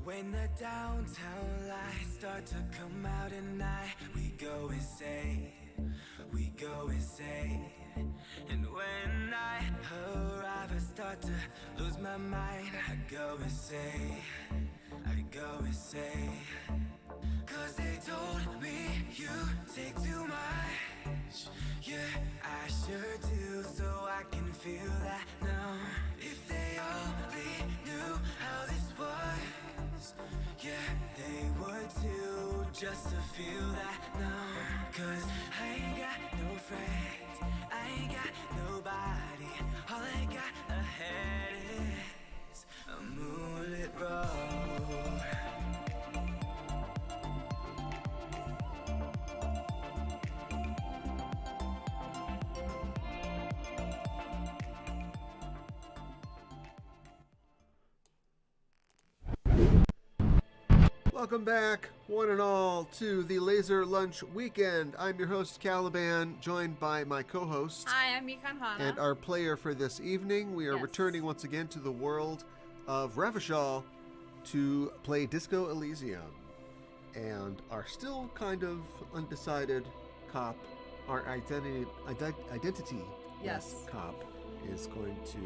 When the downtown lights start to come out at night, we go insane, we go insane. And when I arrive, I start to lose my mind. I go insane, I go insane. Cause they told me you take too much. Yeah, I sure do, so I can feel that now. If they only knew how this was, yeah, they would too, just to feel that now. Cause I ain't got no friends, I ain't got nobody. All I got ahead is a moonlit road. Welcome back, one and all, to the Laser Lunch Weekend. I'm your host, Caliban, joined by my co-host. Hi, I'm Mikan Hana. And our player for this evening. We are returning once again to the world of Revachol to play Disco Elysium. And our still kind of undecided cop, our identity Yes. cop, is going to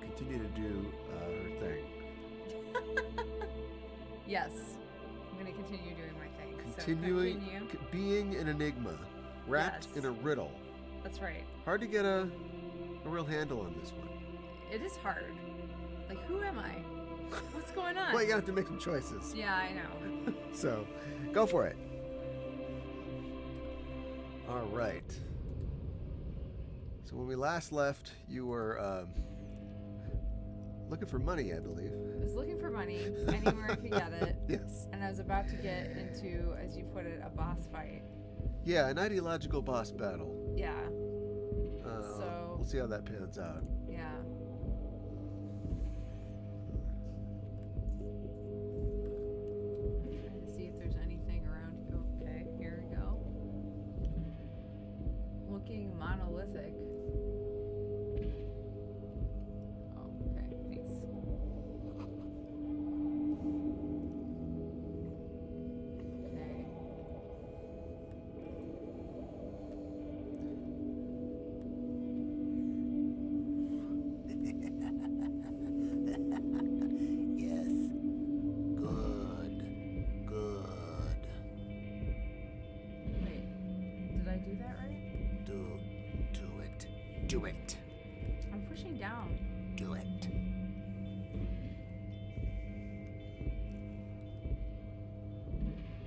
continue to do her thing. Yes. I'm going to continue doing my thing. Continuing So continue. Being an enigma, wrapped Yes. in a riddle. That's right. Hard to get a real handle on this one. It is hard. Like, who am I? What's going on? Well, you have to make some choices. Yeah, I know. So, go for it. All right. So when we last left, you were looking for money, I believe. I was looking for money anywhere I could get it. Yes. And I was about to get into, as you put it, a boss fight. Yeah, an ideological boss battle. Yeah. We'll see how that pans out. Yeah. Trying to see if there's anything around here. Okay, here we go. Looking monolithic. Oh, okay, thanks. Okay. Yes. Good. Wait, did I do that right? Do it. I'm pushing down. Do it.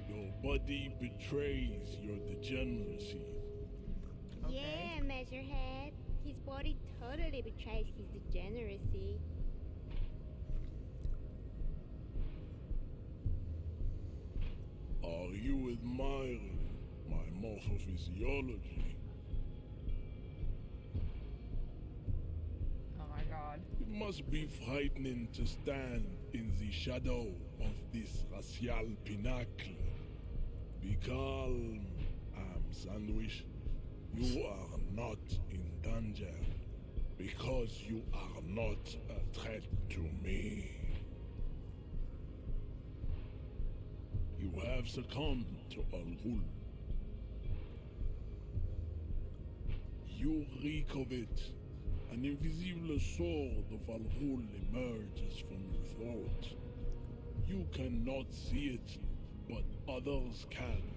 Your body betrays your degeneracy. Okay. Yeah, Measurehead. His body totally betrays his degeneracy. Are you admiring my morphophysiology? Oh my god. It must be frightening to stand in the shadow of this racial pinnacle. Be calm, Sandwich. You are not in danger because you are not a threat to me. You have succumbed to Al-Ghul. You reek of it. An invisible sword of Al-Ghul emerges from your throat. You cannot see it, but others can.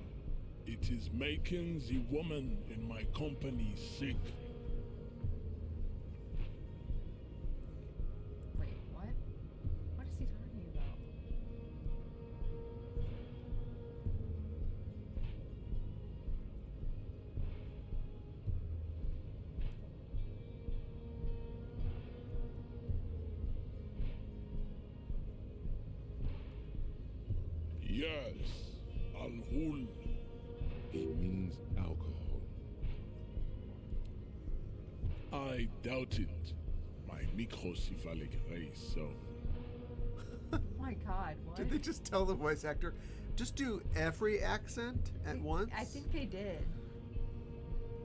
It is making the woman in my company sick. Wait, what? What is he talking about? Yes, Al-Ghul. It means alcohol. I doubt it. My microcephalic race, so. Oh my god, what? Did they just tell the voice actor, just do every accent at once? I think they did.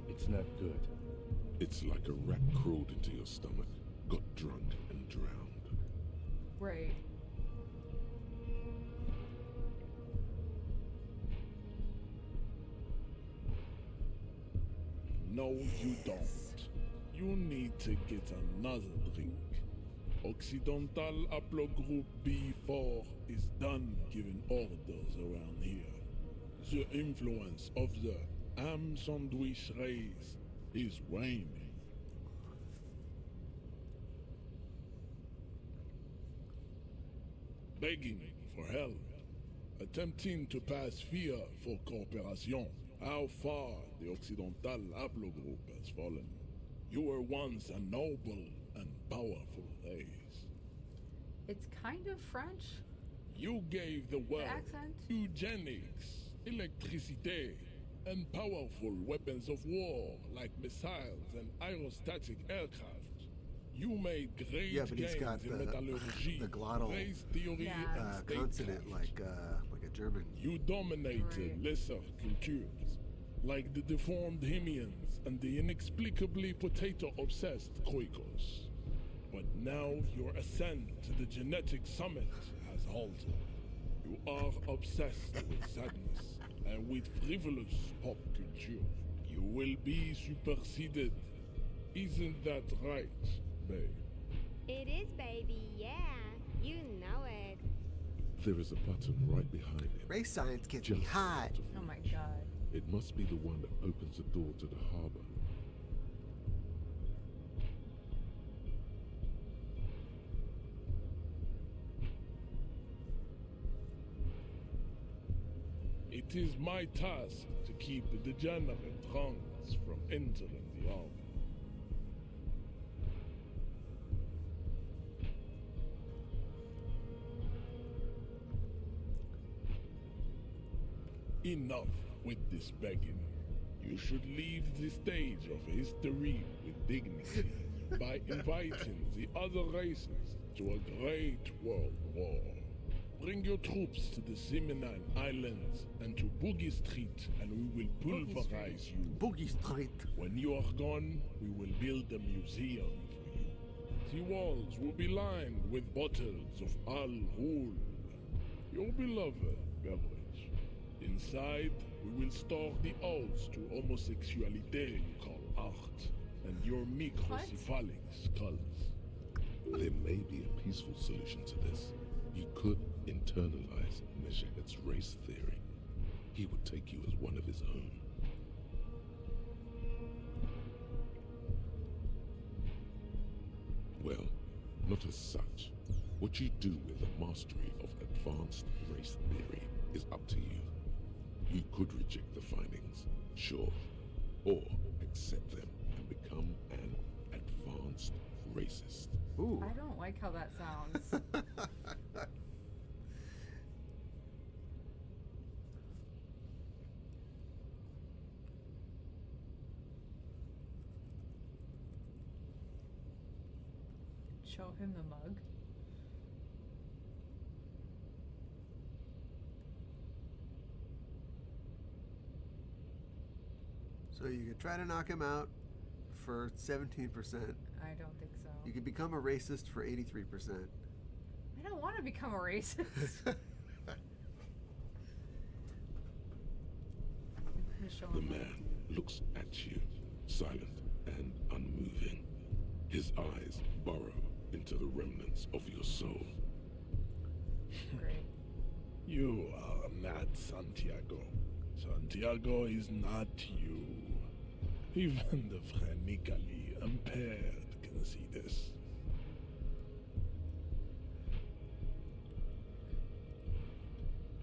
It's not good. It's like a rat crawled into your stomach, got drunk, and drowned. Right. No, you don't. You need to get another drink. Occidental Haplogroup B4 is done giving orders around here. The influence of the ham sandwich race is waning. Begging for help, attempting to pass fear for cooperation. How far the Occidental Haplogroup has fallen. You were once a noble and powerful race. It's kind of French. You gave the world accent. eugenics, electricity, and powerful weapons of war like missiles and aerostatic aircraft. You made great Yeah, but he's gains got in the metallurgy, the glottal race theory, Yeah. and consonant statecraft. like a German. You dominated Right. lesser cultures, like the deformed Hemians and the inexplicably potato-obsessed Quakers. But now your ascent to the genetic summit has halted. You are obsessed with sadness and with frivolous pop culture. You will be superseded. Isn't that right, babe? It is, baby, yeah. You know it. There is a button right behind him. Race science gets me Just hot. out of Oh my reach. god. It must be the one that opens the door to the harbor. It is my task to keep the degenerate ranks from entering the army. Enough with this begging. You should leave the stage of history with dignity by inviting the other races to a great world war. Bring your troops to the Simonine Islands and to Boogie Street, and we will pulverize you. Boogie Street. When you are gone, we will build a museum for you. The walls will be lined with bottles of Al Hul, your beloved beverage. Inside, we will store the odes to homosexuality you call art, and your microcephalic skulls. There may be a peaceful solution to this. You could internalize Meshached's race theory. He would take you as one of his own. Well, not as such. What you do with the mastery of advanced race theory is up to you. You could reject the findings, sure, or accept them and become an advanced racist. Ooh. I don't like how that sounds. Show him the mug. So you could try to knock him out for 17%. I don't think so. You could become a racist for 83%. I don't want to become a racist. Show The him man looks at you, silent and unmoving. His eyes burrow into the remnants of your soul. Great. You are not Santiago. Santiago is not you. Even the phrenically impaired can see this.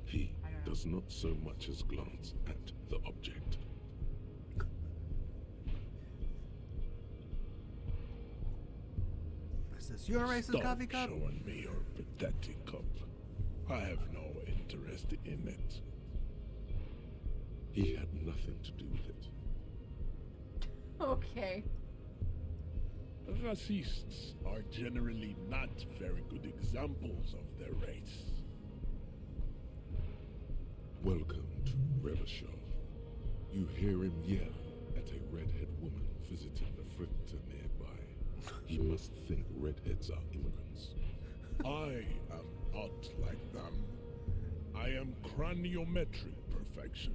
He I don't know. does not so much as glance at the object. Is this your racist Stop coffee cup? showing me your pathetic cup. I have no interest in it. He had nothing to do with it. Okay. Racists are generally not very good examples of their race. Welcome to Revachol. You hear him yell at a redhead woman visiting the fritter nearby. He must think redheads are immigrants. I am not like them. I am craniometric perfection.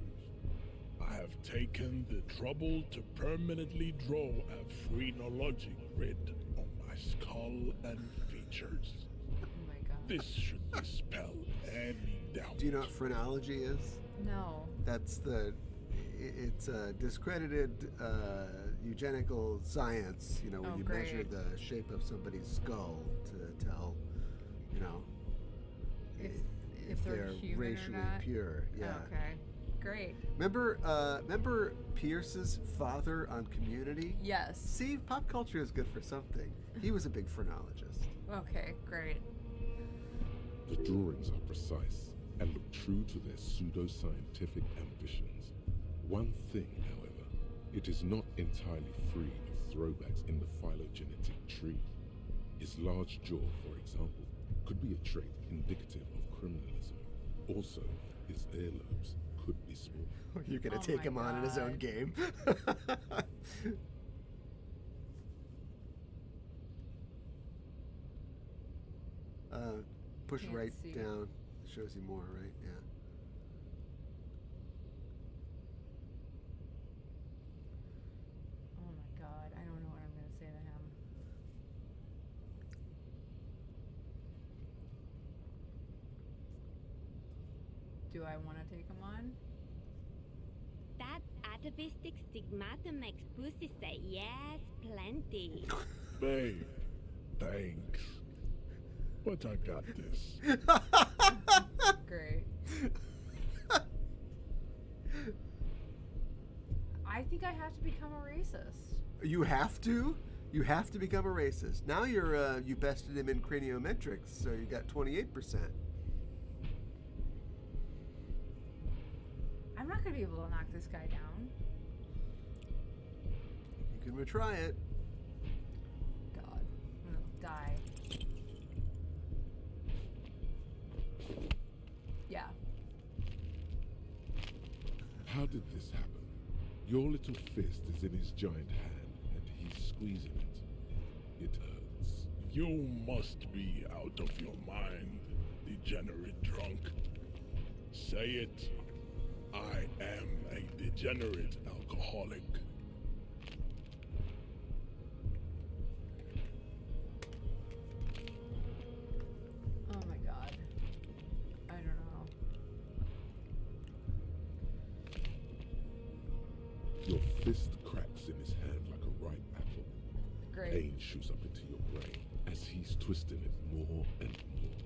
I have taken the trouble to permanently draw a phrenologic grid on my skull and features. Oh my god. This should dispel any doubt. Do you know what phrenology is? No. That's it's a discredited eugenical science, you know, when Oh, you great. measure the shape of somebody's skull to tell, you know, If they're human or racially not? pure. Yeah. Okay. Great. Remember Pierce's father on Community? Yes. See, pop culture is good for something. He was a big phrenologist. Okay, great. The drawings are precise and look true to their pseudo-scientific ambitions. One thing, however, it is not entirely free of throwbacks in the phylogenetic tree. His large jaw, for example, could be a trait indicative of criminalism. Also, his earlobes could be small. You're gonna Oh take my him on in his own God. game. Push Can't right see. down. Shows you more, right? Yeah. Oh my god. I don't know what I'm going to say to him. Do I want to take him on? That atavistic stigmata makes pussy say yes, plenty. Babe, thanks. But I got this. Great. I think I have to become a racist. You have to? You have to become a racist. Now you bested him in craniometrics, so you got 28%. I'm not going to be able to knock this guy down. You can retry it. God. I'm going to die. Yeah. How did this happen? Your little fist is in his giant hand, and he's squeezing it. It hurts. You must be out of your mind, degenerate drunk. Say it. I am a degenerate alcoholic. Oh my god. I don't know. Your fist cracks in his hand like a ripe apple. Great. Pain shoots up into your brain as he's twisting it more and more.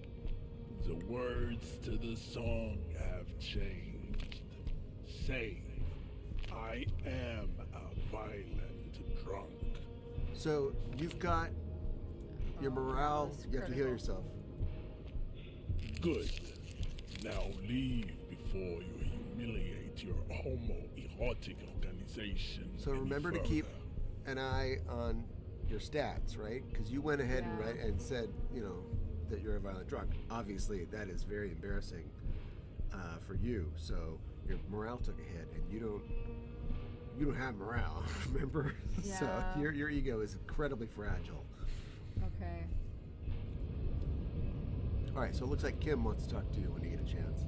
The words to the song have changed. Say, I am a violent drunk. So you've got your morale. that's You have to heal critical. yourself. Good. Now leave before you humiliate your homoerotic organization. So any remember to further. keep an eye on your stats, right? Because you went ahead Yeah. and said, you know, that you're a violent drunk. Obviously, that is very embarrassing for you. So your morale took a hit, and you don't have morale, remember? So Yeah. your ego is incredibly fragile. Okay. All right, so it looks like Kim wants to talk to you when you get a chance.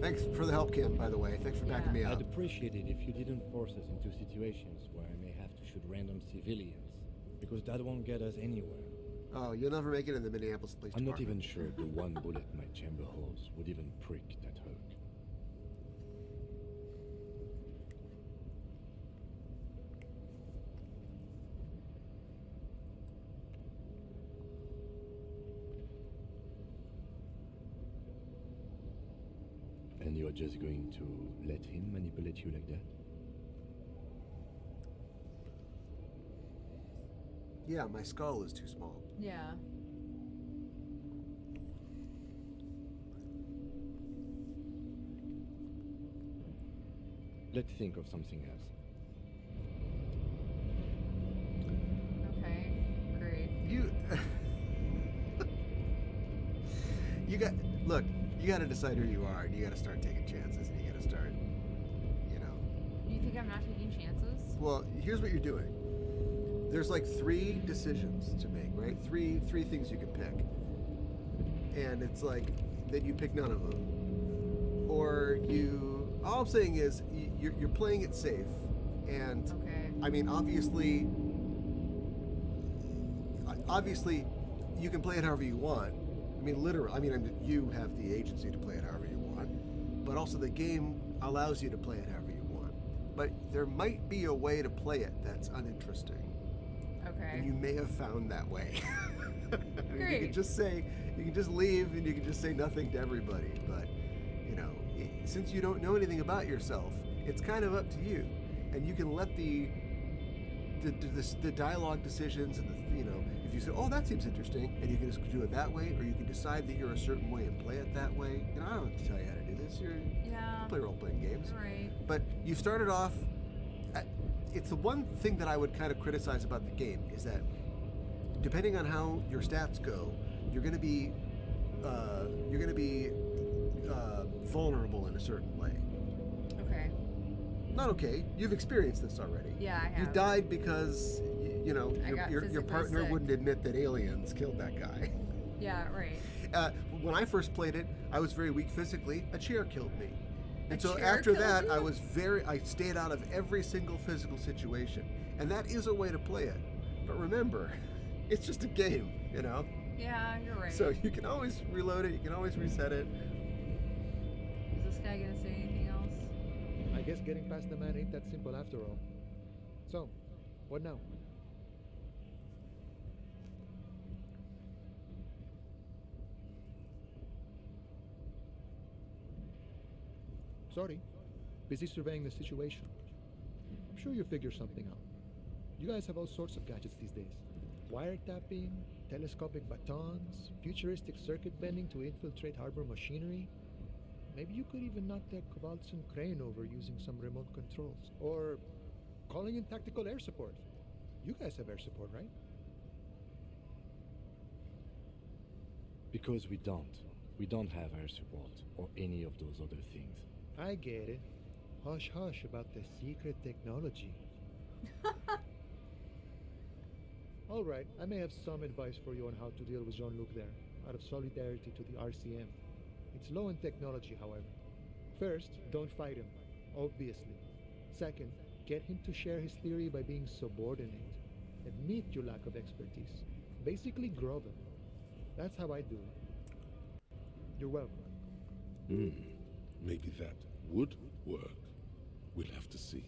Thanks for the help, Kim, by the way. Thanks for backing me Yeah. up. I'd appreciate it if you didn't force us into situations where I may have to shoot random civilians, because that won't get us anywhere. Oh, you'll never make it in the Minneapolis Police I'm Department. not even sure the one bullet my chamber holds would even prick that hurt. And you're just going to let him manipulate you like that? Yeah, my skull is too small. Yeah. Let's think of something else. Okay. Great. You got look. You got to decide who you are, and you got to start taking chances, and you got to start, you know. You think I'm not taking chances? Well, here's what you're doing. There's like 3 decisions to make, right? Three things you can pick, and it's like that you pick none of them, or you. All I'm saying is you're playing it safe, and Okay. I mean, obviously, you can play it however you want. I mean, literally. I mean, you have the agency to play it however you want, but also the game allows you to play it however you want. But there might be a way to play it that's uninteresting, Okay. and you may have found that way. I mean, Great. you can just leave, and you can just say nothing to everybody. But you know, since you don't know anything about yourself, it's kind of up to you, and you can let the dialogue decisions and if you say, oh, that seems interesting, and you can just do it that way, or you can decide that you're a certain way and play it that way. I don't have to tell you how to do this. You play role-playing games. You're right. But you started off. It's the one thing that I would kind of criticize about the game is that depending on how your stats go, you're going to be vulnerable in a certain way. Okay. Not okay. You've experienced this already. Yeah, I have. You died because your physically partner sick. wouldn't admit that aliens killed that guy. Yeah, right. When I first played it, I was very weak physically. A chair killed me. And A so chair after killed that, you? I stayed out of every single physical situation. And that is a way to play it. But remember, it's just a game, Yeah, you're right. So you can always reload it, you can always reset it. Is this guy gonna say anything else? I guess getting past the man ain't that simple after all. So, what now? Sorry. Busy surveying the situation. I'm sure you'll figure something out. You guys have all sorts of gadgets these days. Wiretapping, telescopic batons, futuristic circuit bending to infiltrate harbor machinery. Maybe you could even knock that Kowalson crane over using some remote controls. Or calling in tactical air support. You guys have air support, right? Because we don't. We don't have air support or any of those other things. I get it. Hush hush about the secret technology. All right, I may have some advice for you on how to deal with Jean-Luc there, out of solidarity to the RCM. It's low in technology, however. First, don't fight him, obviously. Second, get him to share his theory by being subordinate. Admit your lack of expertise. Basically grovel. That's how I do it. You're welcome. Maybe that would work. We'll have to see.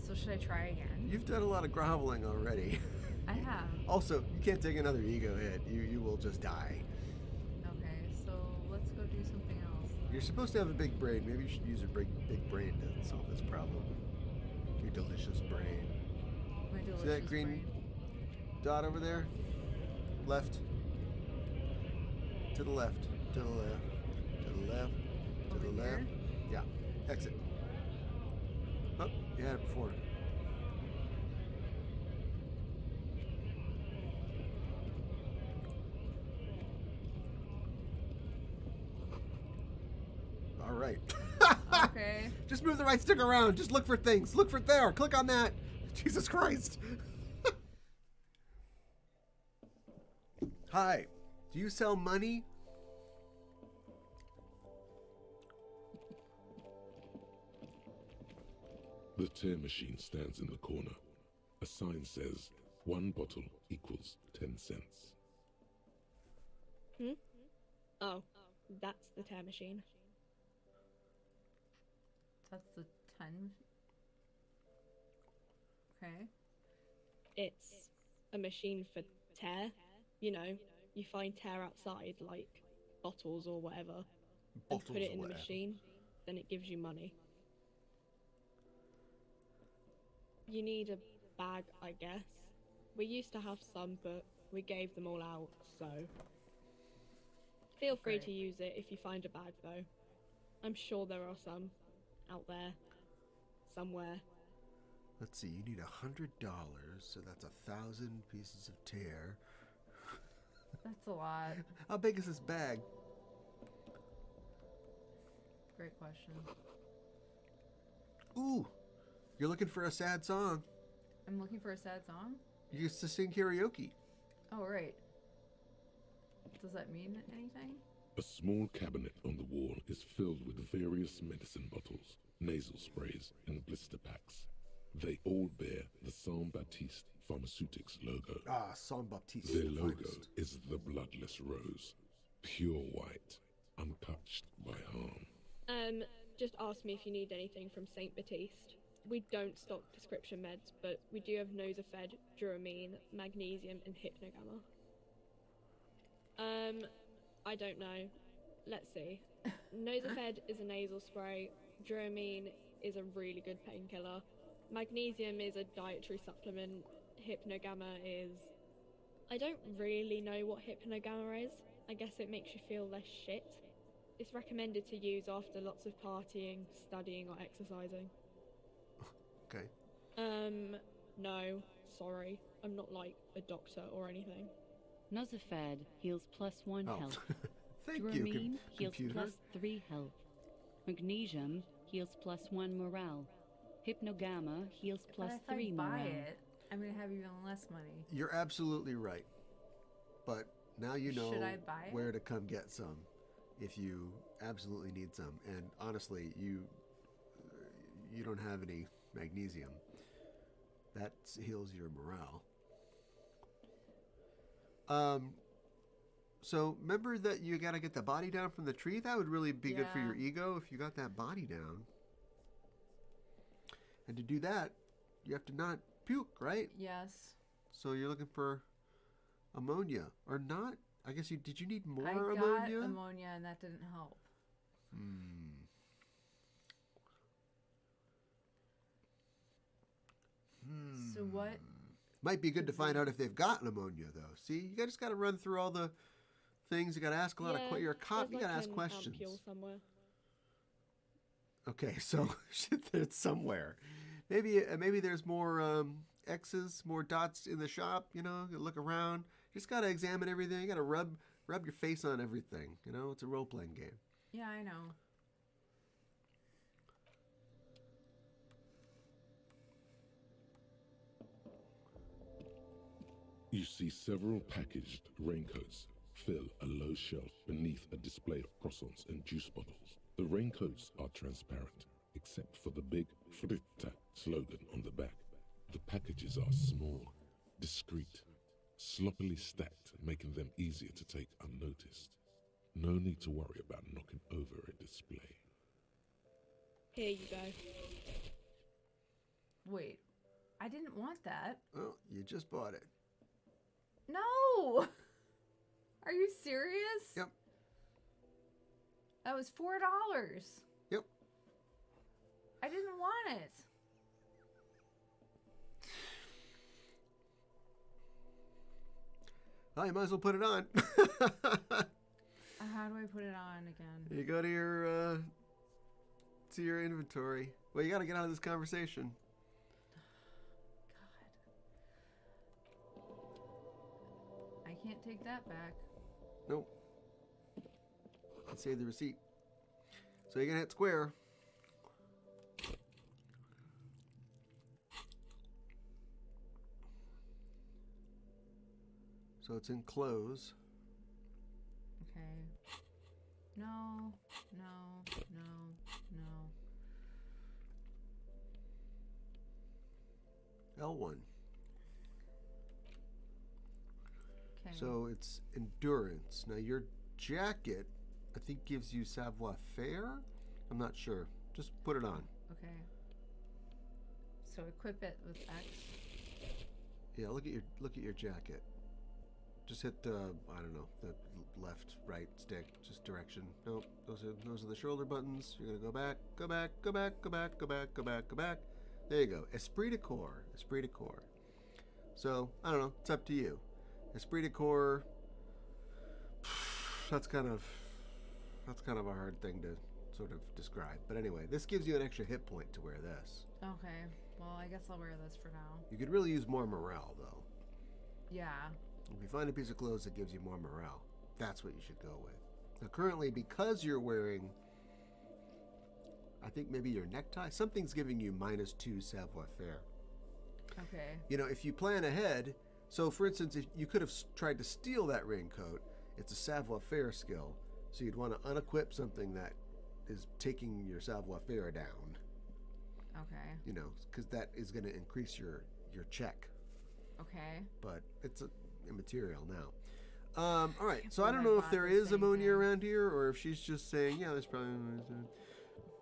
So should I try again? You've done a lot of groveling already. I have. Also, you can't take another ego hit. You will just die. Okay, so let's go do something else. You're supposed to have a big brain. Maybe you should use your big brain to solve this problem. Your delicious brain. My delicious See that green brain. dot over there? Left. To the left. To the left. To the left. To Over the here? left. Yeah. Exit. Oh, you had it before. All right. Okay. Just move the right stick around. Just look for things. Look for there. Click on that. Jesus Christ. Hi. Do you sell money? The tear machine stands in the corner. A sign says 1 bottle equals 10 cents. Oh, that's the tear machine. That's the 10. Okay. It's a machine for tear. You know, you find tear outside, like bottles or whatever, and put it in the machine, then it gives you money. You need a bag, I guess. We used to have some, but we gave them all out, so... Feel free Okay. to use it if you find a bag, though. I'm sure there are some out there, somewhere. Let's see. You need $100, so that's 1,000 pieces of tear. That's a lot. How big is this bag? Great question. Ooh, you're looking for a sad song. I'm looking for a sad song? You used to sing karaoke. Oh, right. Does that mean anything? A small cabinet on the wall is filled with various medicine bottles, nasal sprays, and blister packs. They all bear the Saint Baptiste Pharmaceutics logo. Ah, Saint Baptiste. Their the logo finest. is the bloodless rose, pure white, untouched by harm. Just ask me if you need anything from Saint Baptiste. We don't stock prescription meds, but we do have Nosafed, Duramine, Magnesium, and Hypnogamma. I don't know. Let's see. Nosafed is a nasal spray. Duramine is a really good painkiller. Magnesium is a dietary supplement. Hypnogamma is... I don't really know what Hypnogamma is. I guess it makes you feel less shit. It's recommended to use after lots of partying, studying, or exercising. Okay. No, sorry. I'm not like a doctor or anything. Nosafed heals +1 Oh. health. Thank you, Duramine heals computer. +3 health. Magnesium heals +1 morale. Hypnogamma heals But if I +3 buy morale. it, I'm gonna have even less money. You're absolutely right. But now you know Should I buy it? where to come get some if you absolutely need some. And honestly, you don't have any magnesium. That heals your morale. So remember that you got to get the body down from the tree? That would really be good for your Yeah. ego if you got that body down. And to do that, you have to not puke, right? Yes. So you're looking for ammonia or not? I guess did you need more I got ammonia? ammonia and that didn't help. So what? Might be good to find out if they've got ammonia though. See, you just got to run through all the things. You got to ask a lot of you're a cop. You there's got to like ask an questions. ampule somewhere. Okay, so it's somewhere. Maybe there's more X's, more dots in the shop. You know, you look around. You just got to examine everything. You got to rub your face on everything. You know, it's a role playing game. Yeah, I know. You see several packaged raincoats fill a low shelf beneath a display of croissants and juice bottles. The raincoats are transparent, except for the big Fritta slogan on the back. The packages are small, discreet, sloppily stacked, making them easier to take unnoticed. No need to worry about knocking over a display. Here you go. Wait, I didn't want that. Oh, you just bought it. No! Are you serious? Yep. That was $4. Yep. I didn't want it. Oh, you might as well put it on. How do I put it on again? You go to your inventory. Well, you got to get out of this conversation. God. I can't take that back. Nope. Let's save the receipt. So you're gonna hit square. So it's in close. Okay. No, no, no, no. L1. Okay. So it's endurance. Now your jacket, I think, gives you savoir-faire. I'm not sure. Just put it on. Okay. So equip it with X. Yeah, look at your jacket. Just hit the I don't know, the left, right stick, just direction. Nope, those are the shoulder buttons. You're gonna go back, go back, go back, go back, go back, go back, go back. There you go. Esprit de corps. Esprit de corps. So I don't know. It's up to you. Esprit de corps. That's kind of a hard thing to sort of describe. But anyway, this gives you an extra hit point to wear this. Okay. Well, I guess I'll wear this for now. You could really use more morale though. Yeah. If you find a piece of clothes that gives you more morale, that's what you should go with. Now currently, because you're wearing, I think maybe your necktie, something's giving you -2 savoir-faire. Okay. You know, if you plan ahead, so for instance, if you could have tried to steal that raincoat It's a savoir-faire skill, so you'd want to unequip something that is taking your savoir-faire down. Okay. You know, because that is going to increase your check. Okay. But it's immaterial now. All right, so I don't believe know I if there bought this is ammonia anything. around here, or if she's just saying, yeah, there's probably.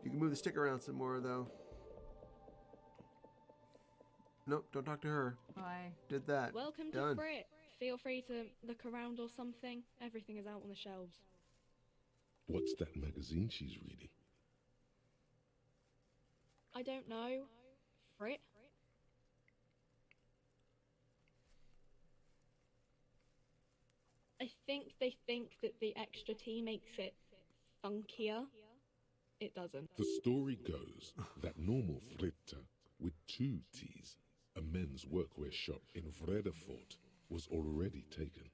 You can move the stick around some more, though. Nope, don't talk to her. Bye. Did that. Welcome Done. to Frit. Feel free to look around or something. Everything is out on the shelves. What's that magazine she's reading? I don't know. Frit? I think they think that the extra T makes it funkier. It doesn't. The story goes that normal Fritta, with 2 T's, a men's workwear shop in Vredefort, was already taken.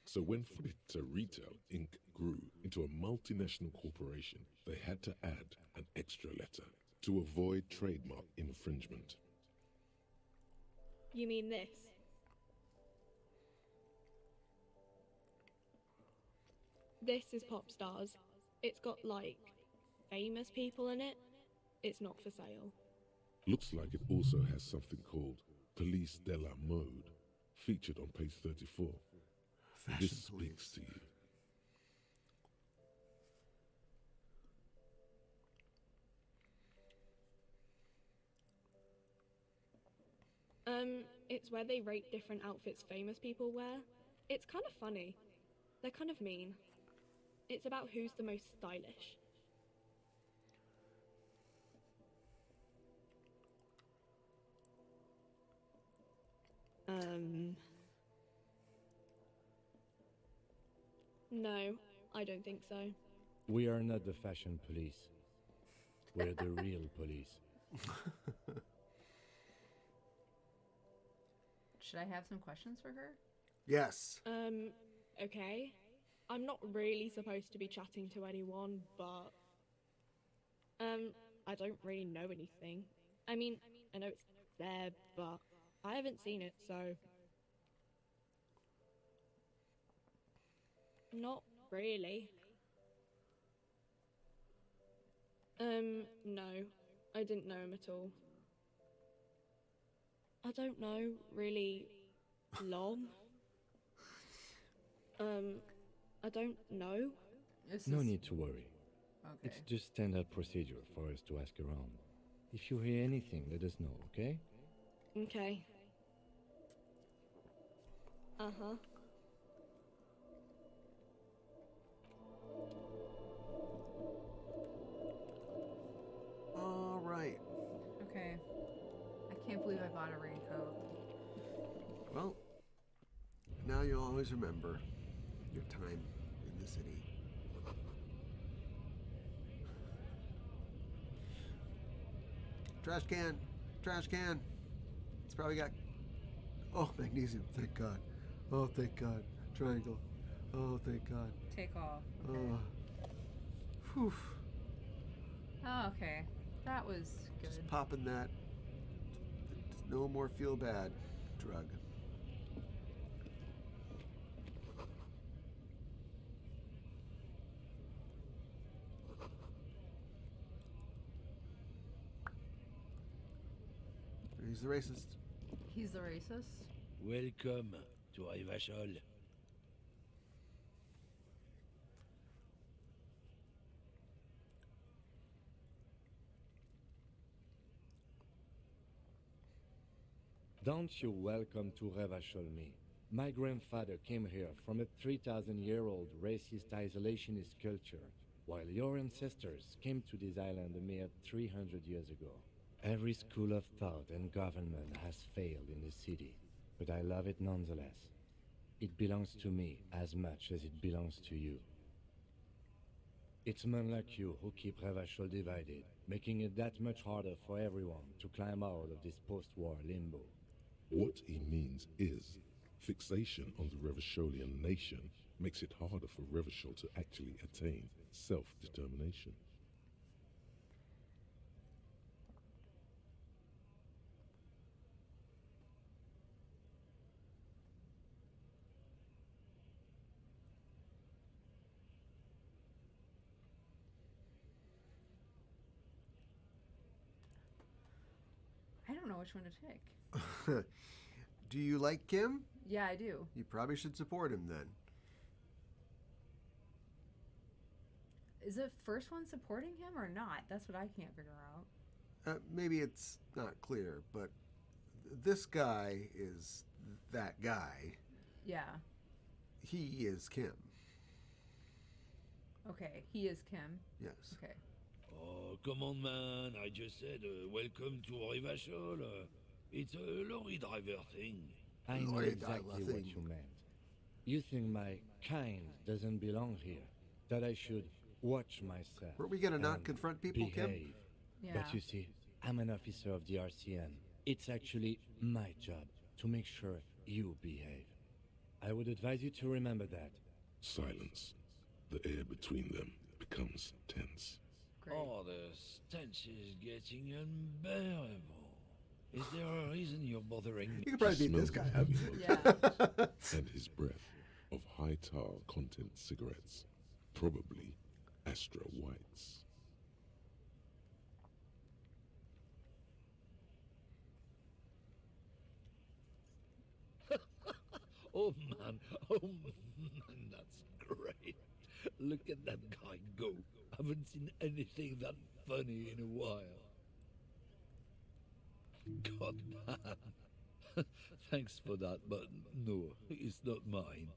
So when Fritta Retail Inc. grew into a multinational corporation, they had to add an extra letter to avoid trademark infringement. You mean this? This is Pop Stars. It's got, like, famous people in it. It's not for sale. Looks like it also has something called Police de la Mode, featured on page 34. Fashion This police. speaks to you. It's where they rate different outfits famous people wear. It's kind of funny. They're kind of mean. It's about who's the most stylish. No, I don't think so. We are not the fashion police. We're the real police. Should I have some questions for her? Yes. Okay. I'm not really supposed to be chatting to anyone, but I don't really know anything. I mean, I know it's there, but I haven't seen it, so not really. No. I didn't know him at all. I don't know, really long. I don't know. No need to worry. Okay. It's just standard procedure for us to ask around. If you hear anything, let us know, okay? Okay. Uh-huh. All right. Okay. I can't believe I bought a raincoat. Well, now you'll always remember your time in the city. Trash can. Trash can. It's probably got... Oh, magnesium. Thank God. Oh, thank God. Triangle. Oh, thank God. Take all. Okay. Whew. Oh, okay. That was good. Just popping that. No more feel bad drug. He's the racist. He's the racist? Welcome to Rivachol. Don't you welcome to Revachol me. My grandfather came here from a 3,000-year-old racist isolationist culture, while your ancestors came to this island a mere 300 years ago. Every school of thought and government has failed in the city, but I love it nonetheless. It belongs to me as much as it belongs to you. It's men like you who keep Revachol divided, making it that much harder for everyone to climb out of this post-war limbo. What he means is, fixation on the Revacholian nation makes it harder for Revachol to actually attain self-determination. which one to take. Do you like Kim? Yeah, I do. You probably should support him then. Is the first one supporting him or not? That's what I can't figure out. Maybe it's not clear, but this guy is that guy. Yeah. He is Kim. Okay, he is Kim. Yes. Okay. Oh, come on, man. I just said, welcome to Rivachol. It's a lorry driver thing. I know Lorry exactly driver what thing. you meant. You think my kind doesn't belong here, that I should watch myself. Were we gonna not and confront people, Kim? behave. Yeah. But you see, I'm an officer of the RCN. It's actually my job to make sure you behave. I would advise you to remember that. Silence. The air between them becomes tense. Great. Oh, the stench is getting unbearable. Is there a reason you're bothering me? You could probably beat Smell this guy the up. heavy Yeah. and his breath of high tar content cigarettes, probably Astra Whites. Oh man, that's great. Look at that guy go. Haven't seen anything that funny in a while. God man. Thanks for that, but no, it's not mine.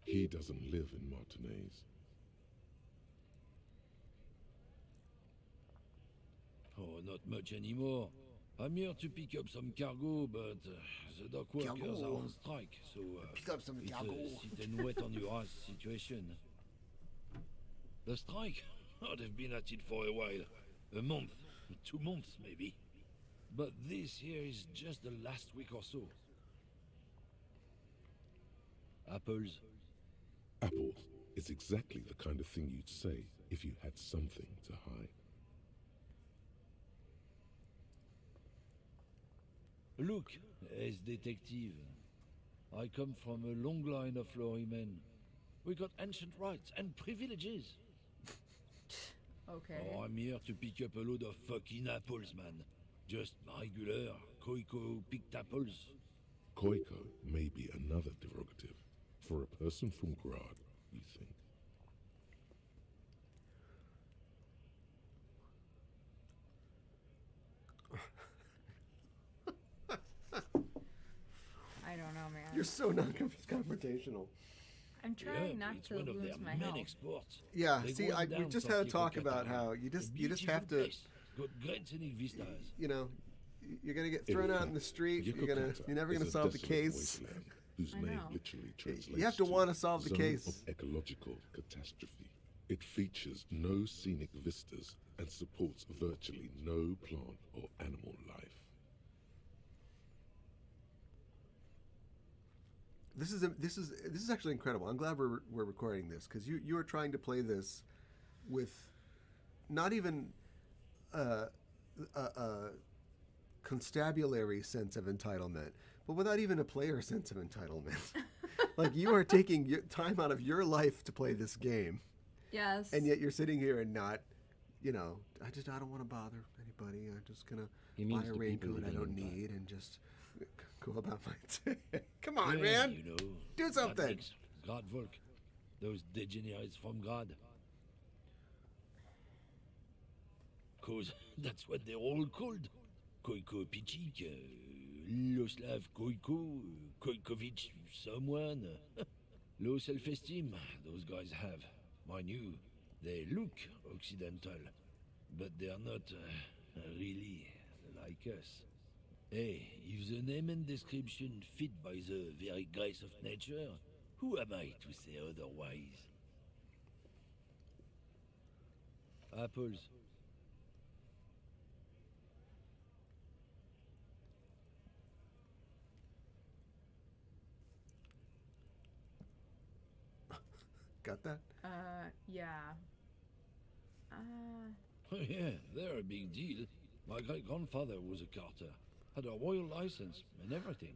He doesn't live in Martinez. Oh, not much anymore. I'm here to pick up some cargo, but the dock workers Cargo. are on strike, so Pick up some it's cargo. a sit and wait on your ass situation. The strike? Oh, they've been at it for a while. A month, 2 months maybe. But this here is just the last week or so. Apples. Apples is exactly the kind of thing you'd say if you had something to hide. Look, as detective, I come from a long line of lorrymen. We got ancient rights and privileges. Okay. Oh, I'm here to pick up a load of fucking apples, man. Just regular Koiko picked apples. Koiko may be another derogative for a person from Grad, you think. I don't know, man. You're so non-confrontational. I'm trying Yeah, not it's to one of lose their my main health. exports. Yeah. They See, go we down just had a Santiago, talk about Catalan. how you just Beautiful have to, place. Got great scenic vistas. you know, you're gonna get thrown out in the street. You're never gonna is a solve the desolate case. wasteland whose I name know. literally translates You have to wanna solve the zone case. of ecological catastrophe. It features no scenic vistas and supports virtually no plant or animal life. This is actually incredible. I'm glad we're recording this because you are trying to play this with not even a constabulary sense of entitlement, but without even a player sense of entitlement. Like you are taking your time out of your life to play this game, Yes. and yet you're sitting here and not, I don't want to bother anybody. I'm just gonna He buy means a the people raincoat I living don't in that. need and just go about my day. Come on, Yeah, man. you know, Do that something. makes Grad Volk. Those degenerates from Grad. Cause that's what they're all called. Koiko Pichik, Loslav Koiko, Koikovic someone. Low self-esteem those guys have. Mind you, they look occidental, but they're not really like us. Hey, if the name and description fit by the very grace of nature, who am I to say otherwise? Apples. Got that? Yeah. Oh yeah, they're a big deal. My great-grandfather was a carter, had a royal license and everything.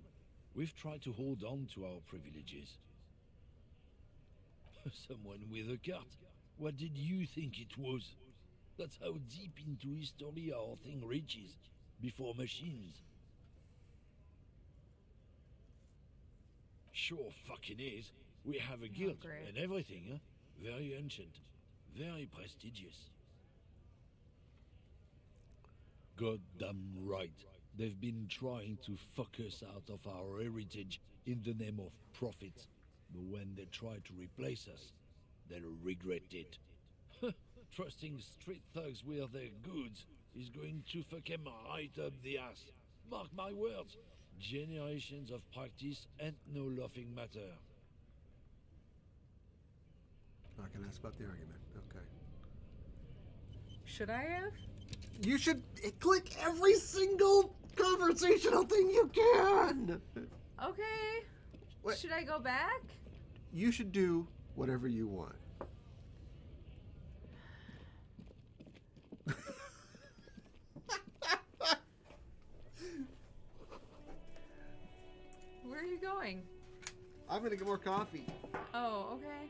We've tried to hold on to our privileges. Someone with a cart. What did you think it was? That's how deep into history our thing reaches. Before machines, Sure fucking is. We have a guild great. and everything, huh? Very ancient. Very prestigious. Goddamn right. They've been trying to fuck us out of our heritage in the name of profit. But when they try to replace us, they'll regret it. Trusting street thugs with their goods is going to fuck them right up the ass. Mark my words. Generations of practice ain't no laughing matter. Not gonna ask about the argument. Okay. Should I have? You should click every single conversational thing you can. Okay. What? Should I go back? You should do whatever you want. Where are you going? I'm gonna get more coffee. Oh, okay.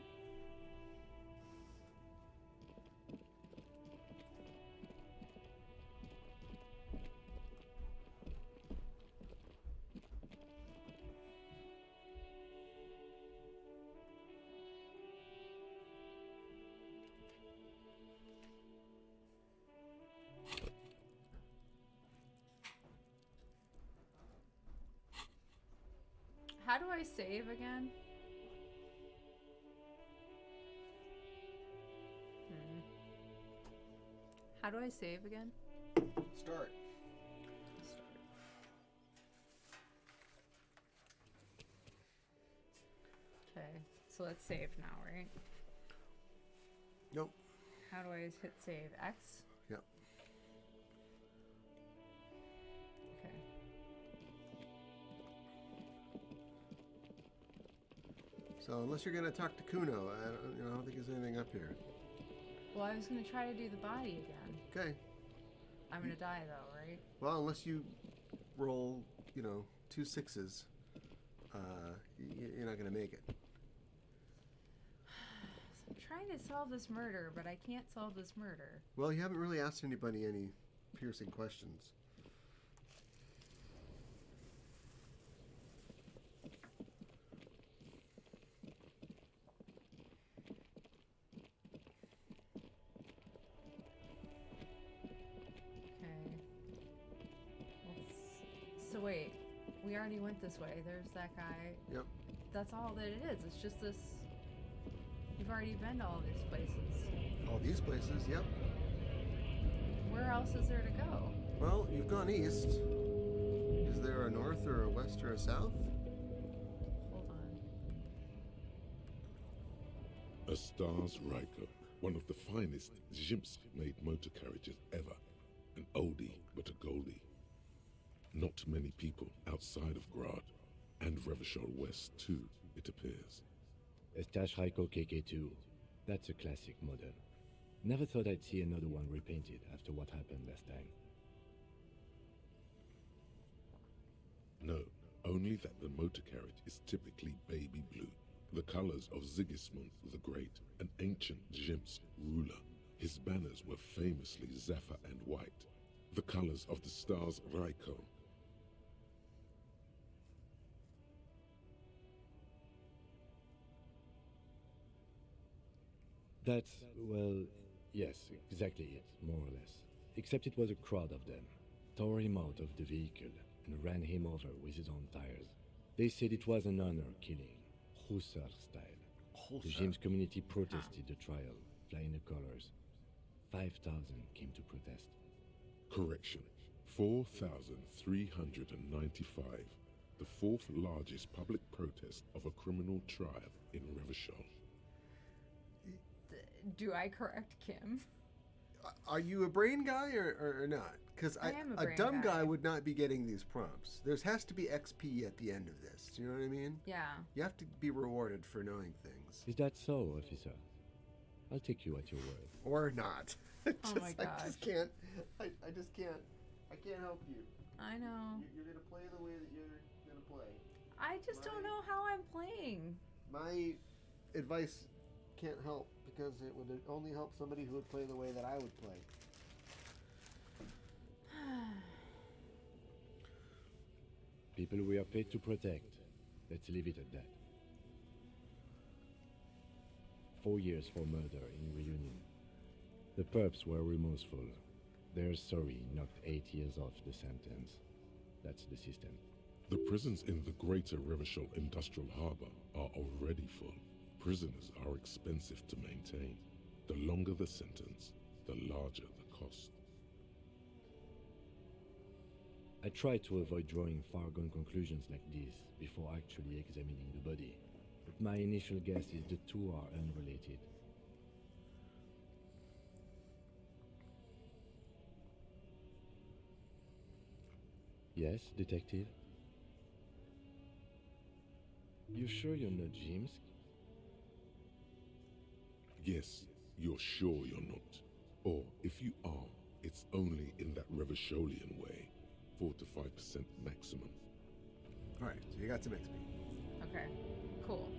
How do I save again? How do I save again? Start. Okay, so let's save now, right? Nope. How do I hit save? X? Yep. Okay. So unless you're gonna talk to Kuno, I don't think there's anything up here. Well, I was gonna try to do the body again. Okay. I'm gonna die though, right? Well, unless you roll, 2 6s, you're not gonna make it. So I'm trying to solve this murder, but I can't solve this murder. Well, you haven't really asked anybody any piercing questions. So wait, we already went this way. There's that guy. Yep. That's all that it is. It's just this. You've already been to all these places. All these places, yep. Where else is there to go? Well, you've gone east. Is there a north or a west or a south? Hold on. A Stars Riker, one of the finest Zhimps-made motor carriages ever. An oldie, but a goldie. Not many people outside of Grad, and Revachol West too, it appears. Estash Raiko KK2. That's a classic model. Never thought I'd see another one repainted after what happened last time. No, only that the motor carriage is typically baby blue, the colors of Sigismund the Great, an ancient Zhimps ruler. His banners were famously zephyr and white, the colors of the Stars Raiko. That's, well, yes, exactly it, more or less. Except it was a crowd of them. Tore him out of the vehicle and ran him over with his own tires. They said it was an honor killing, Hussar style. The James community protested the trial, flying the colors. 5,000 came to protest. Correction, 4,395. The fourth largest public protest of a criminal trial in Revachol. Do I correct Kim? Are you a brain guy or not? Because I am a a brain dumb guy guy. would not be getting these prompts. There has to be XP at the end of this. Do you know what I mean? Yeah. You have to be rewarded for knowing things. Is that so, officer? I'll take you at your word. Or not. Oh Just- my I gosh. just can't. I just can't. I can't help you. I know. You're going to play the way that you're going to play. I just don't know how I'm playing. My advice can't help because it would only help somebody who would play the way that I would play. People we are paid to protect. Let's leave it at that. 4 years for murder in Reunion. The perps were remorseful. Their sorry knocked 8 years off the sentence. That's the system. The prisons in the greater Revachol Industrial Harbor are already full. Prisoners are expensive to maintain. The longer the sentence, the larger the cost. I try to avoid drawing far-gone conclusions like these before actually examining the body, but my initial guess is the two are unrelated. Yes, detective? You sure you're not Jimsk? Yes, you're sure you're not. Or if you are, it's only in that Revacholian way. 4 to 5% maximum. Alright, so you got some XP. Okay, cool.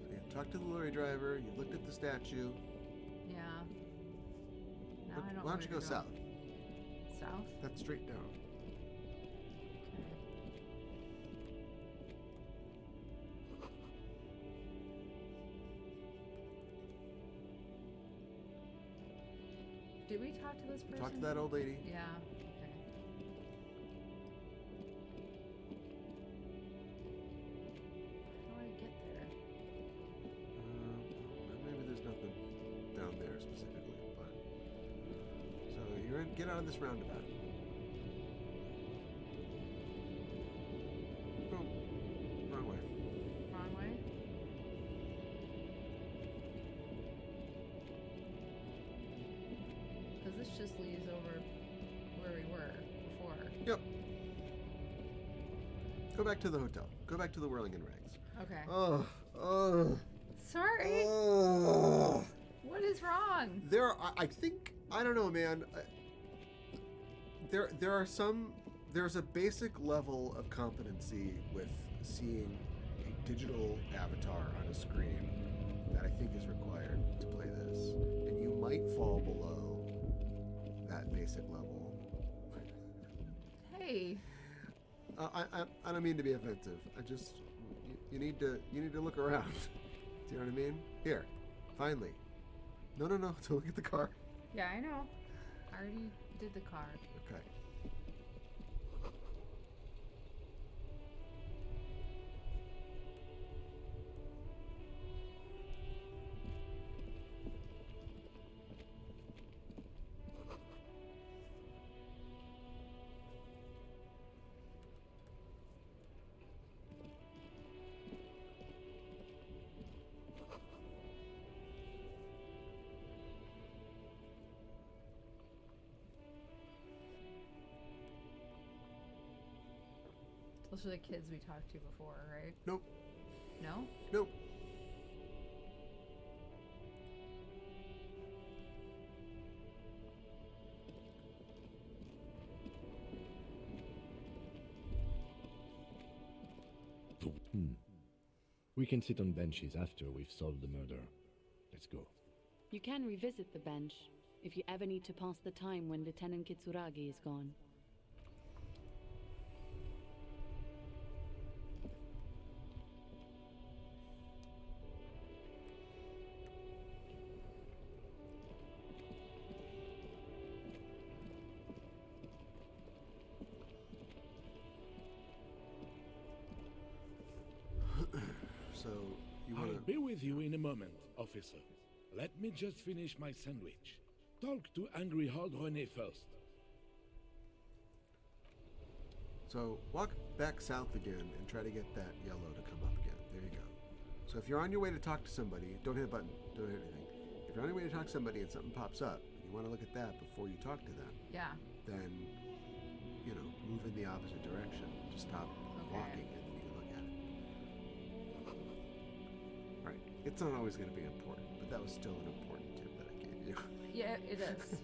So you talked to the lorry driver, you looked at the statue. Yeah. Now But I don't why know don't you where go to south? South? That's straight down. Okay. Did we talk to this person? Talk to that old lady. Yeah. Okay. How do I get there? Maybe there's nothing down there specifically, but so you're in. Get out of this roundabout. Oh, wrong way. Wrong way? Because this just leads over where we were before. Yep. Go back to the hotel. Go back to the Whirling in Rags. Okay. Oh. Sorry. Oh. What is wrong? I think, I don't know, man. There are some. There's a basic level of competency with seeing a digital avatar on a screen that I think is required to play this, and you might fall below that basic level. Hey. I don't mean to be offensive. I just you need to look around. Do you know what I mean? Here, finally. No. Don't look at the car. Yeah, I know. I already did the car. Okay. Those are the kids we talked to before, right? Nope. No? Nope. We can sit on benches after we've solved the murder. Let's go. You can revisit the bench if you ever need to pass the time when Lieutenant Kitsuragi is gone. So you want I'll to? be with you in a moment, officer. Let me just finish my sandwich. Talk to Angry Hard René first. So walk back south again and try to get that yellow to come up again. There you go. So if you're on your way to talk to somebody, don't hit a button. Don't hit anything. If you're on your way to talk to somebody and something pops up, you want to look at that before you talk to them. Yeah. Then, move in the opposite direction. Just stop walking and then you can look at it. Right. It's not always going to be important, but that was still an important tip that I gave you. Yeah, it is.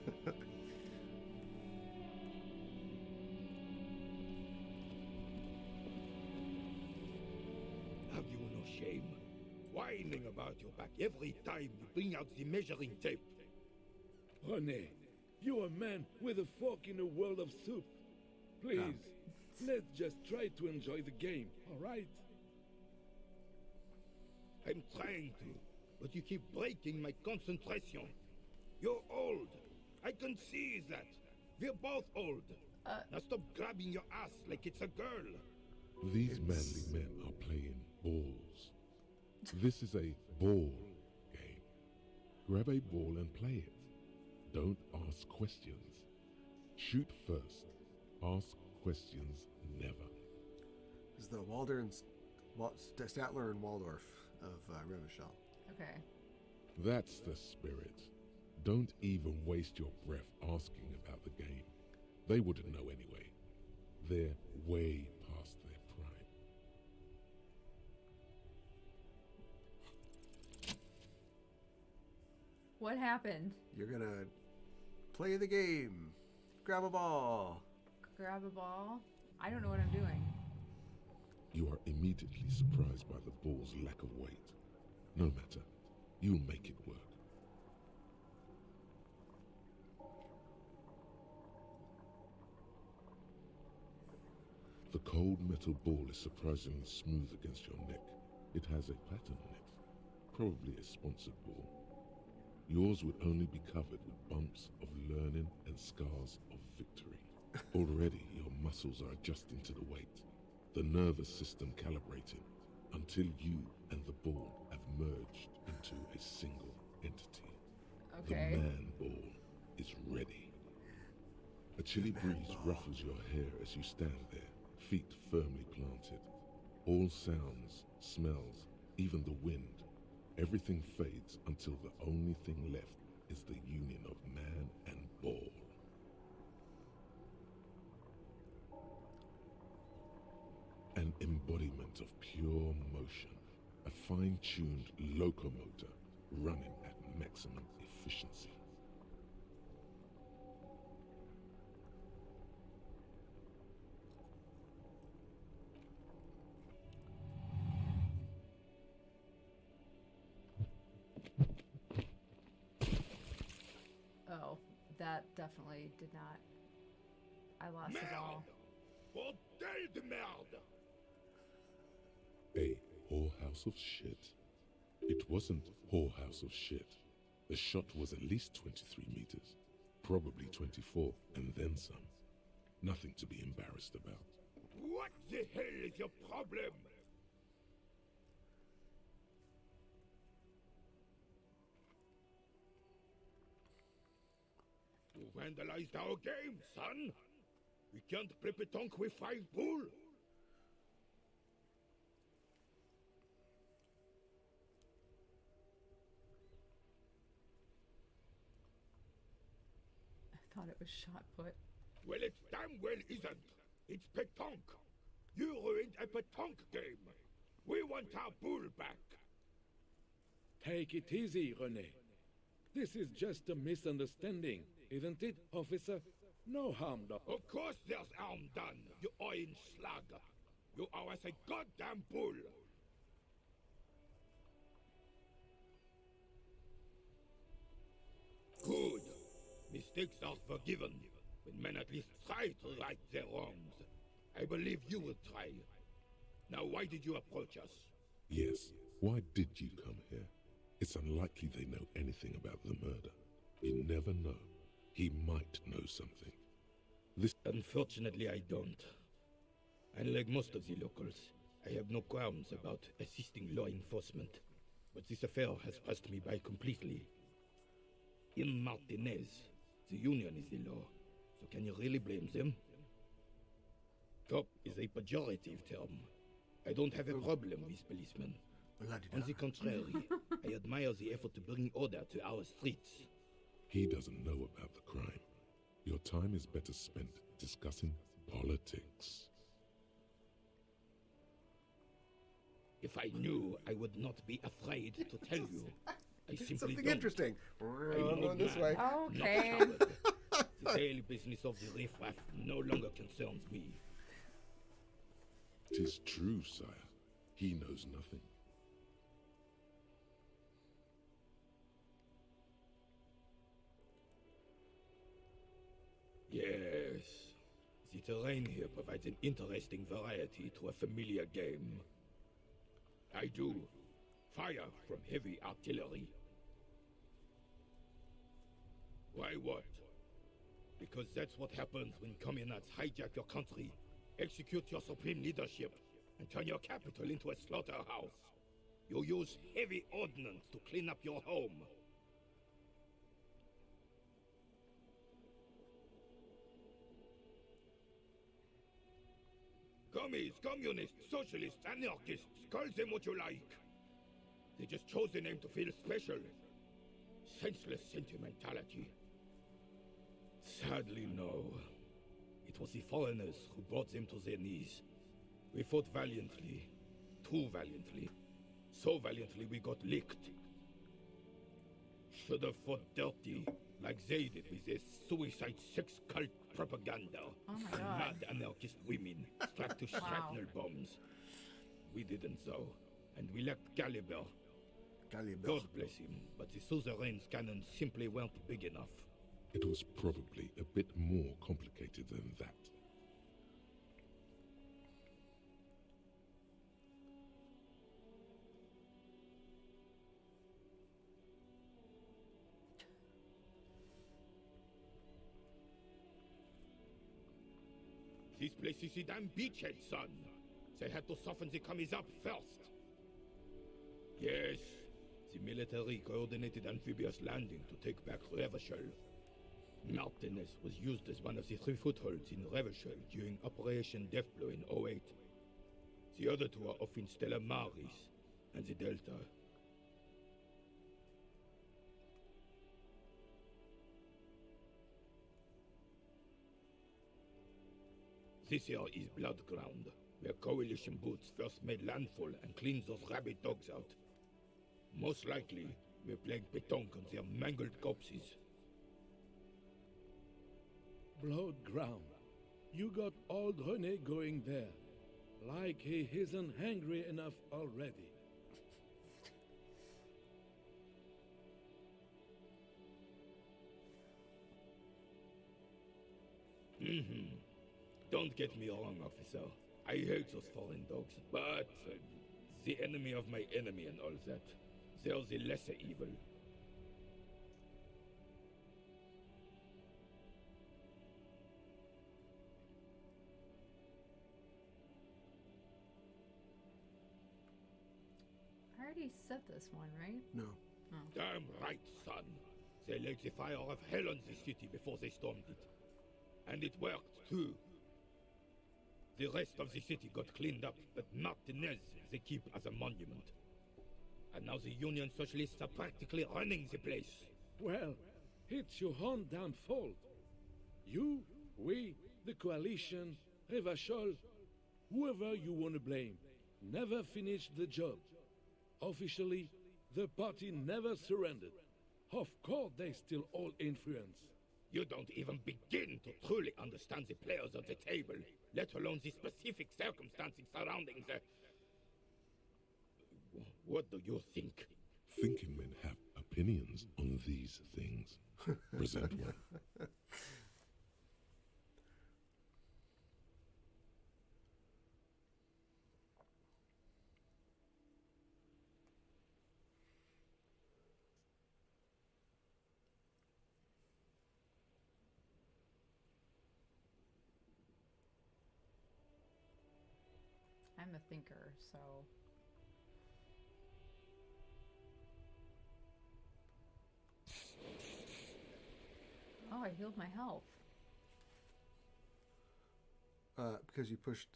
Have you no shame? whining about your back every time you bring out the measuring tape. René, you're a man with a fork in a world of soup. Please, let's just try to enjoy the game, all right? I'm trying to, but you keep breaking my concentration. You're old. I can see that. We're both old. Now stop grabbing your ass like it's a girl. These manly men are playing balls. This is a ball game. Grab a ball and play it. Don't ask questions. Shoot first. Ask questions never. This is the Statler and Waldorf of Revachol. Okay. That's the spirit. Don't even waste your breath asking about the game. They wouldn't know anyway. They're way past their prime. What happened? You're gonna play the game. Grab a ball. Grab a ball? I don't know what I'm doing. You are immediately surprised by the ball's lack of weight. No matter, you'll make it work. The cold metal ball is surprisingly smooth against your neck. It has a pattern on it, probably a sponsored ball. Yours would only be covered with bumps of learning and scars of victory. Already your muscles are adjusting to the weight, the nervous system calibrating, until you and the ball have merged into a single entity. Okay. The man ball is ready. A chilly breeze ruffles your hair as you stand there, feet firmly planted. All sounds, smells, even the wind, everything fades until the only thing left is the union of man and ball. An embodiment of pure motion, a fine-tuned locomotor running at maximum efficiency. Oh, that definitely did not. I lost the ball. Bordel de merde! A whorehouse of shit. It wasn't whorehouse of shit. The shot was at least 23 meters, probably 24, and then some. Nothing to be embarrassed about. What the hell is your problem? You vandalized our game, son! We can't play pétanque with 5 bull! I thought it was shot put. Well, it damn well isn't. It's pétanque. You ruined a pétanque game. We want our bull back. Take it easy, René. This is just a misunderstanding, isn't it, officer? No harm done. Of course there's harm done, you orange slug. You owe us a goddamn bull. Good. Mistakes are forgiven, when men at least try to right their wrongs. I believe you will try. Now, why did you approach us? Yes, why did you come here? It's unlikely they know anything about the murder. You never know. He might know something. Unfortunately, I don't. Unlike most of the locals, I have no qualms about assisting law enforcement. But this affair has passed me by completely. In Martinez, the union is the law. So can you really blame them? Cop is a pejorative term. I don't have a problem with policemen. On the contrary, I admire the effort to bring order to our streets. He doesn't know about the crime. Your time is better spent discussing politics. If I knew, I would not be afraid to tell you. I simply Something don't. interesting. I'm I'm an going old this man, way. Okay. not a coward. The daily business of the riffraff no longer concerns me. 'Tis true, sire. He knows nothing. Yes. The terrain here provides an interesting variety to a familiar game. I do. Fire from heavy artillery. Why what? Because that's what happens when communards hijack your country, execute your supreme leadership, and turn your capital into a slaughterhouse. You use heavy ordnance to clean up your home. Commies, communists, socialists, anarchists, call them what you like. They just chose the name to feel special. Senseless sentimentality. Sadly, no. It was the foreigners who brought them to their knees. We fought valiantly. Too valiantly. So valiantly we got licked. Should have fought dirty, like they did with their suicide sex cult propaganda. Oh my And God. mad anarchist women strapped to shrapnel bombs. We didn't so, and we lacked caliber. God bless him, but the suzerain's cannons simply weren't big enough. It was probably a bit more complicated than that. This place is a damn beachhead, son. They had to soften the commies up first. Yes, the military coordinated amphibious landing to take back Revachol. Martinez was used as one of the 3 footholds in Revachol during Operation Deathblow in '08. The other 2 are off in Stella Maris and the Delta. This here is Blood Ground, where coalition boots first made landfall and cleaned those rabid dogs out. Most likely, we're playing pétanque on their mangled corpses. Blood ground. You got old René going there. Like he isn't hungry enough already. Don't get me wrong, officer. I hate those foreign dogs, but the enemy of my enemy and all that. They're the lesser evil. I already said this one, right? No. Oh. Damn right, son. They laid the fire of hell on the city before they stormed it. And it worked, too. The rest of the city got cleaned up, but Martinez they keep as a monument. And now the Union Socialists are practically running the place. Well, it's your own damn fault. You, we, the coalition, Revachol, whoever you want to blame, never finished the job. Officially, the party never surrendered. Of course, they still all influence. You don't even begin to truly understand the players at the table, let alone the specific circumstances surrounding the... What do you think? Thinking men have opinions on these things. Present one. I'm a thinker, so... Oh, I healed my health. Because you pushed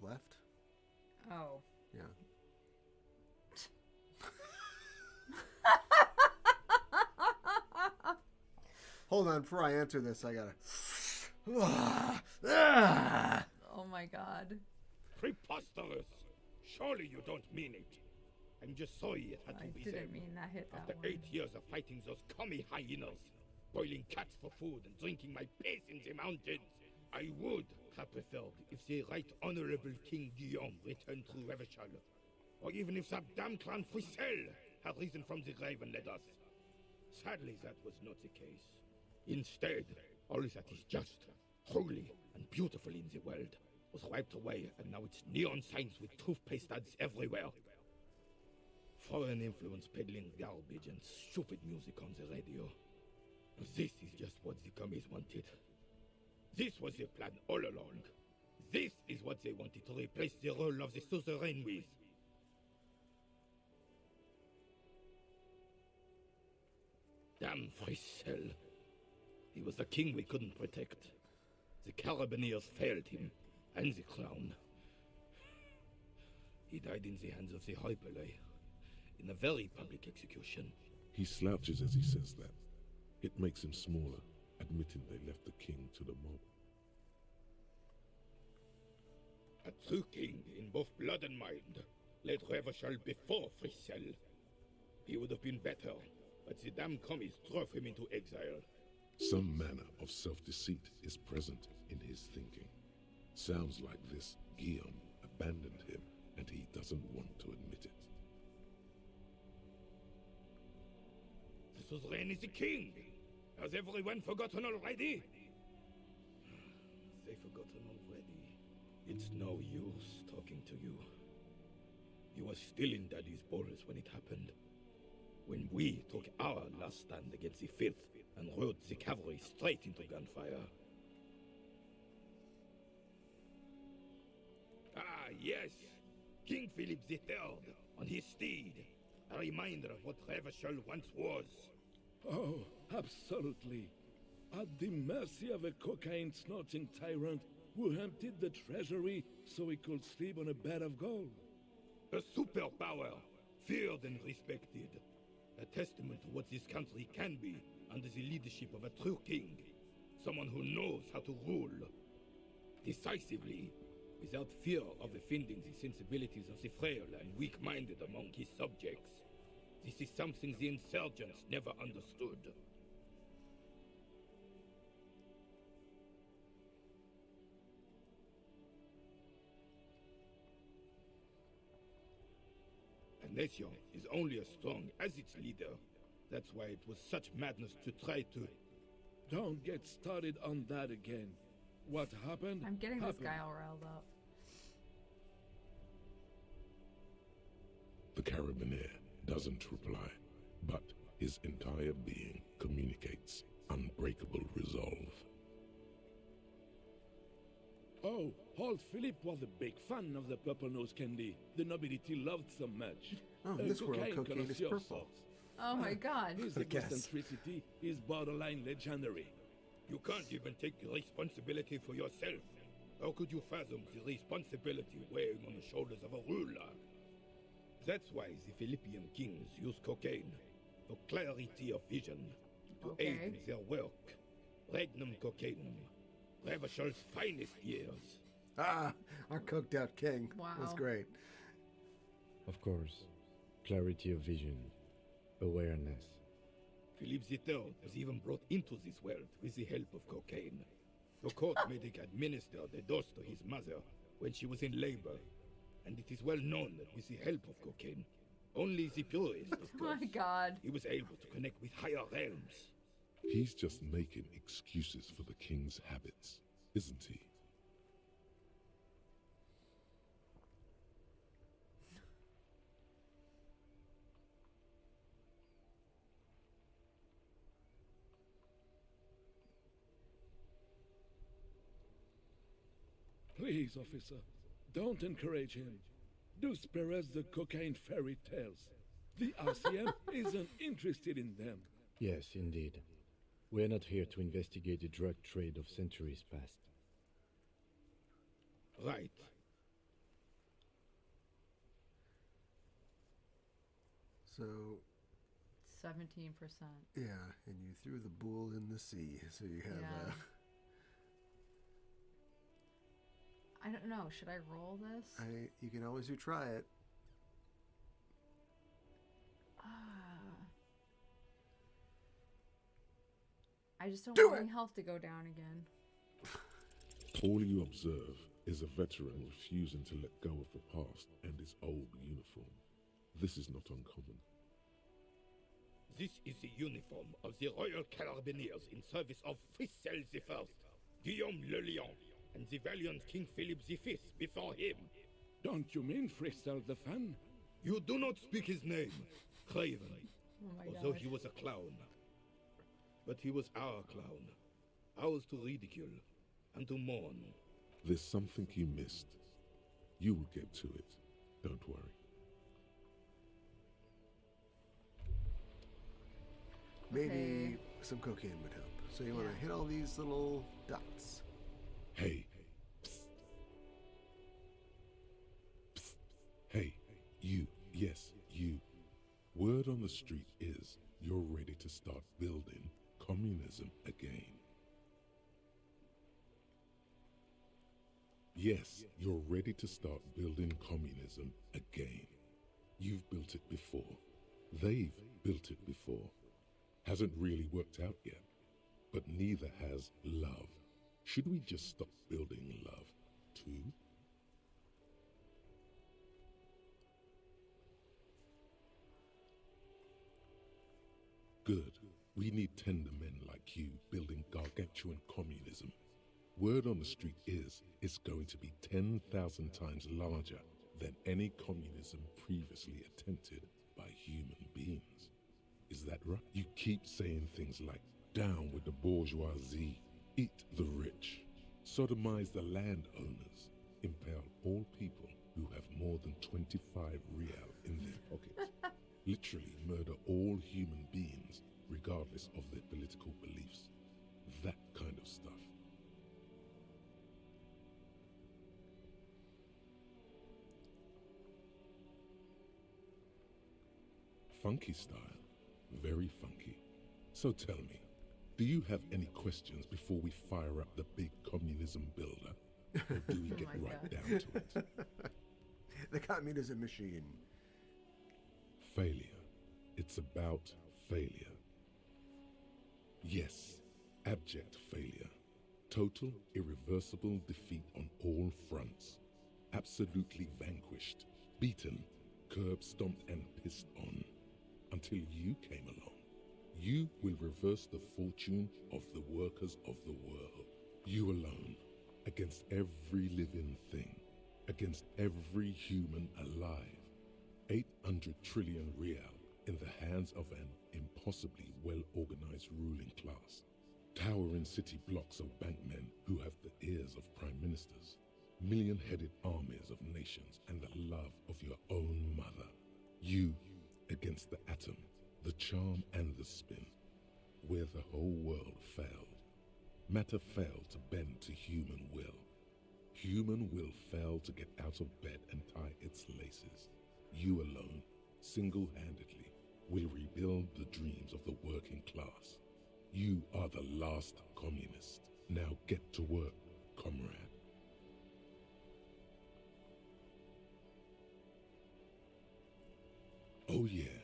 left? Oh. Yeah. Hold on, before I answer this, I gotta... Oh my god. Preposterous! Surely you don't mean it. I'm just sorry it had to be I them. didn't mean that hit that After one. 8 years of fighting those commie hyenas, boiling cats for food and drinking my piss in the mountains, I would have preferred if the Right Honorable King Guillaume returned to Revachol, or even if that damn clan Frisel had risen from the grave and led us. Sadly, that was not the case. Instead, All that is just, holy, and beautiful in the world was wiped away, and now it's neon signs with toothpaste ads everywhere. Foreign influence peddling garbage and stupid music on the radio. This is just what the commies wanted. This was their plan all along. This is what they wanted to replace the role of the suzerain with. Damn Frissel. He was the king we couldn't protect. The Carabineers failed him, and the crown. He died in the hands of the Hyperlay, in a very public execution. He slouches as he says that. It makes him smaller, admitting they left the king to the mob. A true king in both blood and mind led Revachol before Frissel. He would have been better, but the damn commies drove him into exile. Some manner of self-deceit is present in his thinking. Sounds like this Guillaume abandoned him, and he doesn't want to admit it. The suzerain is the king! Has everyone forgotten already? They've forgotten already. It's no use talking to you. You were still in Daddy's balls when it happened. When we took our last stand against the filth and rode the cavalry straight into gunfire. Ah, yes! King Philip III on his steed. A reminder of what Revachol once was. Oh, absolutely. At the mercy of a cocaine-snorting tyrant who emptied the treasury so he could sleep on a bed of gold. A superpower, feared and respected. A testament to what this country can be under the leadership of a true king. Someone who knows how to rule. Decisively, without fear of offending the sensibilities of the frail and weak-minded among his subjects. This is something the insurgents never understood. A nation is only as strong as its leader. That's why it was such madness to try to... Don't get started on that again. What happened? I'm getting happened. this guy all riled up. The Carabineer doesn't reply, but his entire being communicates unbreakable resolve. Oh, old Philip was a big fan of the purple nose candy the nobility loved so much. Oh, in this world, cocaine is connoisseur purple. sorts. Oh my god. His I guess. eccentricity is borderline legendary. You can't even take responsibility for yourself. How could you fathom the responsibility weighing on the shoulders of a ruler? That's why the Philippian kings use cocaine for clarity of vision, to aid in their work. Regnum cocainum, Revachol's finest years. Ah, our coked out king. Wow. That's great. Of course, clarity of vision, awareness. Philip III was even brought into this world with the help of cocaine. The court made him administer the dose to his mother when she was in labor. And it is well known that with the help of cocaine, only the purest, of Oh course, my god. he was able to connect with higher realms. He's just making excuses for the king's habits, isn't he? Please, officer, don't encourage him. Do spare us the cocaine fairy tales. The RCM isn't interested in them. Yes, indeed. We're not here to investigate the drug trade of centuries past. Right. So, 17%. yeah, and you threw the bull in the sea. So you have Yeah. I don't know. Should I roll this? you can always try it. I just don't Do want it! my health to go down again. All you observe is a veteran refusing to let go of the past and his old uniform. This is not uncommon. This is the uniform of the Royal Carabineers in service of Frissel the First, Guillaume Le Lion, and the valiant King Philip V before him. Don't you mean Frissel the Fan? You do not speak his name, Craven, Oh my although gosh. he was a clown. But he was our clown, ours to ridicule and to mourn. There's something you missed. You will get to it. Don't worry. Maybe some cocaine would help. So you want to hit all these little dots. Hey. Psst. Psst. Hey, you. Yes, you. Word on the street is you're ready to start building communism again. Yes, you're ready to start building communism again. You've built it before. They've built it before. Hasn't really worked out yet. But neither has love. Should we just stop building love, too? Good. We need tender men like you building gargantuan communism. Word on the street is it's going to be 10,000 times larger than any communism previously attempted by human beings. Is that right? You keep saying things like, down with the bourgeoisie, eat the rich, sodomize the landowners, impale all people who have more than 25 real in their pockets, literally murder all human beings regardless of their political beliefs. That kind of stuff. Funky style. Very funky. So tell me, do you have any questions before we fire up the big communism builder? Or do we get right down to it? The communism machine. Failure. It's about failure. Yes, abject failure. Total, irreversible defeat on all fronts. Absolutely vanquished, beaten, curb stomped and pissed on. Until you came along. You will reverse the fortune of the workers of the world. You alone, against every living thing, against every human alive. 800 trillion real in the hands of an impossibly well-organized ruling class. Towering city blocks of bankmen who have the ears of prime ministers. Million-headed armies of nations and the love of your own mother. You against the atom, the charm and the spin, where the whole world failed. Matter failed to bend to human will. Human will failed to get out of bed and tie its laces. You alone, single-handedly, will rebuild the dreams of the working class. You are the last communist. Now get to work, comrade. Oh yeah,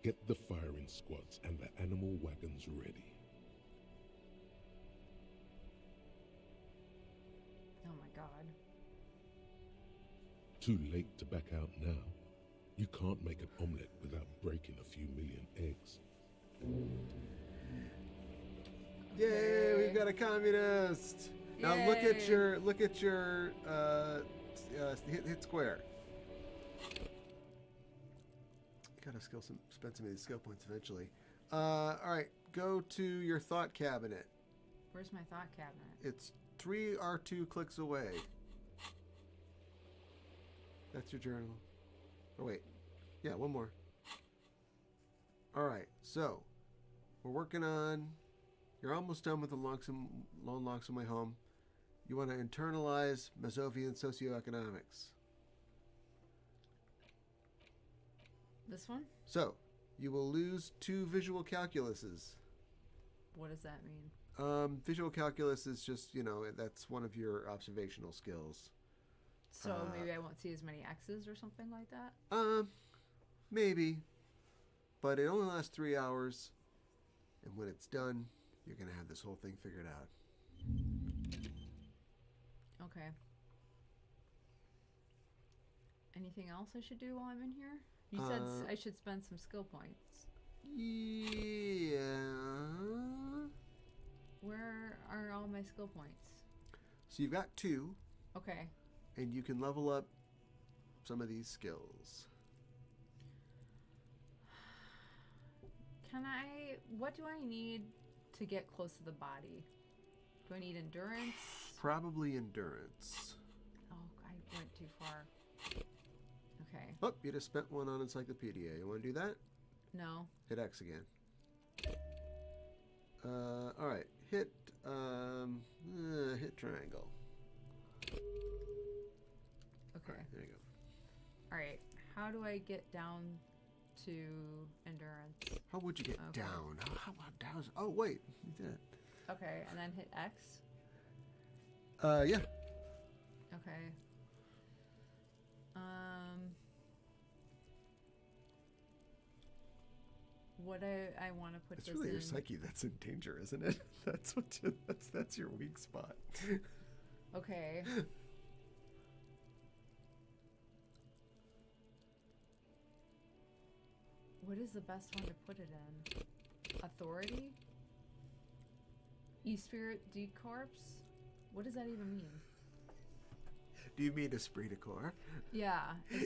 get the firing squads and the animal wagons ready. Oh my god. Too late to back out now. You can't make an omelette without breaking a few million eggs. Yay, we've got a communist. Now look at your hit square. Gotta spend some of these skill points eventually. All right, go to your thought cabinet. Where's my thought cabinet? It's 3 R2 clicks away. That's your journal. Oh wait, yeah, one more. All right, so we're working on. You're almost done with the Lone Longsome Way Home. You want to internalize Mazovian socioeconomics. This one? So, you will lose 2 visual calculuses. What does that mean? Visual calculus is just, that's one of your observational skills. So maybe I won't see as many X's or something like that? Maybe. But it only lasts 3 hours. And when it's done, you're going to have this whole thing figured out. Okay. Anything else I should do while I'm in here? You said I should spend some skill points. Yeah. Where are all my skill points? So you've got 2, Okay. and you can level up some of these skills. What do I need to get close to the body? Do I need endurance? Probably endurance. Oh, I went too far. Okay. Oh, you just spent one on encyclopedia. You want to do that? No. Hit X again. All right. Hit triangle. Okay. All right, there you go. All right. How do I get down to endurance? How would you get down? How about down? Oh, wait. You did it. Okay, and then hit X? Yeah. Okay. What I want to put It's this really in. your psyche that's in danger, isn't it? That's your weak spot. Okay. What is the best one to put it in? Authority? E-Spirit D-Corps? What does that even mean? Do you mean Esprit de Corps? Yeah.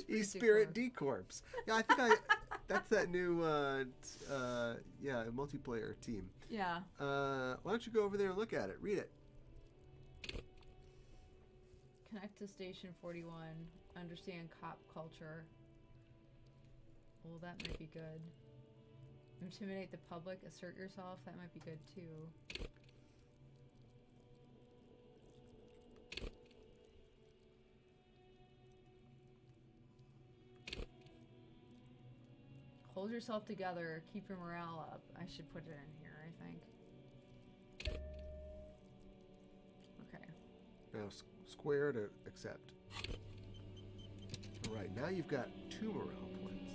E-Spirit D-Corps. Yeah, I think that's that new multiplayer team. Yeah. Why don't you go over there and look at it? Read it. Connect to Station 41. Understand cop culture. Well, that might be good. Intimidate the public. Assert yourself. That might be good too. Hold yourself together. Keep your morale up. I should put it in here, I think. Okay. Now square to accept. All right, now you've got 2 morale points.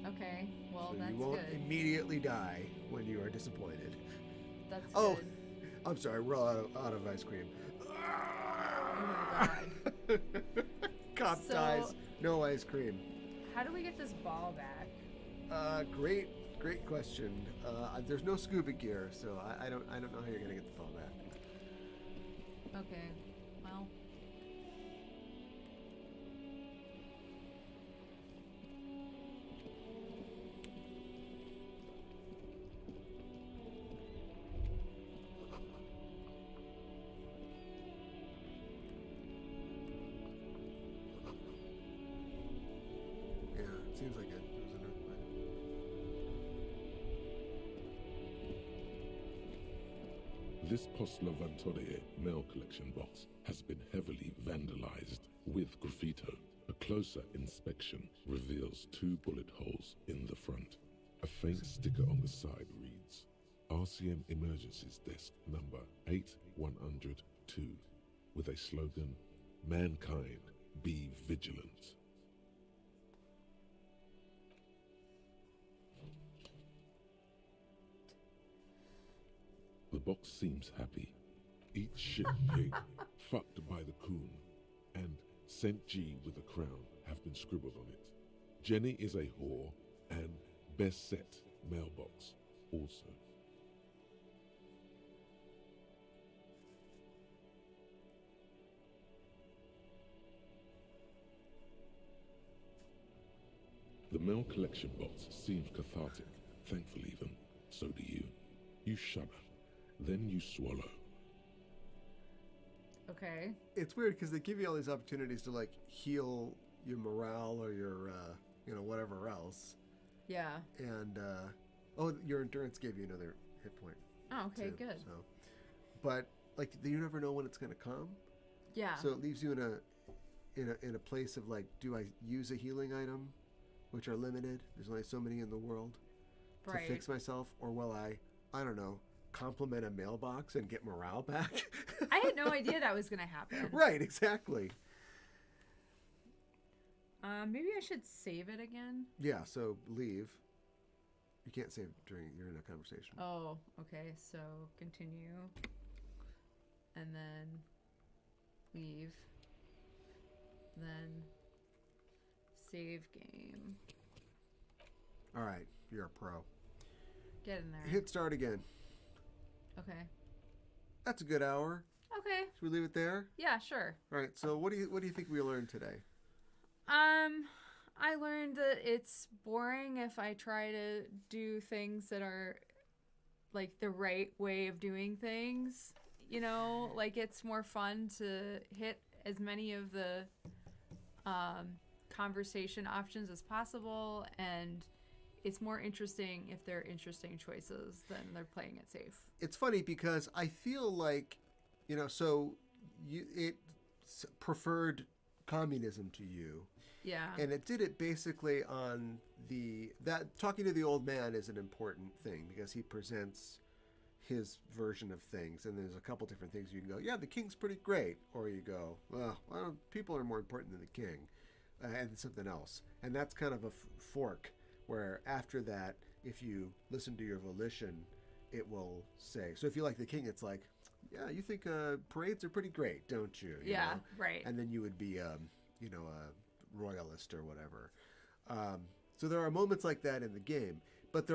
Okay, well, so that's you won't good. immediately die when you are disappointed. That's oh, good. I'm sorry, we're all out of ice cream. Oh my god. Cop dies, no ice cream. How do we get this ball back? Great question. There's no scuba gear, so I don't know how you're gonna get the ball back. Okay, well. Yeah, it seems like it was an earthquake. This Postler Vantorie mail collection box has been heavily vandalized with graffito. A closer inspection reveals 2 bullet holes in the front. A faint sticker on the side reads, RCM Emergencies Desk number 8102, with a slogan, Mankind, be vigilant. The box seems happy. Eat shit pig, fucked by the coon, and Saint G with a crown have been scribbled on it. Jenny is a whore, and best set mailbox also. The mail collection box seems cathartic, thankful even. So do you. You shudder. Then you swallow. Okay. It's weird because they give you all these opportunities to like heal your morale or your whatever else. Yeah. And your endurance gave you another hit point. Oh, okay, too, good. So, but like you never know when it's gonna come. Yeah. So it leaves you in a place of like, do I use a healing item, which are limited? There's only so many in the world to fix myself, or will I don't know, compliment a mailbox and get morale back? I had no idea that was going to happen. Right, exactly. Maybe I should save it again. Yeah, so leave. You can't save you're in a conversation. Oh, okay. So continue. And then leave. Then save game. All right, you're a pro. Get in there. hit start again. Okay. That's a good hour. Okay. Should we leave it there? Yeah, sure. All right. So what do you think we learned today? I learned that it's boring if I try to do things that are like the right way of doing things. You know, like it's more fun to hit as many of the conversation options as possible, and it's more interesting if they're interesting choices than they're playing it safe. It's funny because I feel like, so it preferred communism to you. Yeah. And it did it basically on that talking to the old man is an important thing because he presents his version of things, and there's a couple different things you can go, yeah, the king's pretty great, or you go, well, people are more important than the king, and something else. And that's kind of a fork where after that, if you listen to your volition, it will say, so if you like the king, it's like, yeah, you think parades are pretty great, don't you? You yeah, know? Right. And then you would be, a royalist or whatever. So there are moments like that in the game, but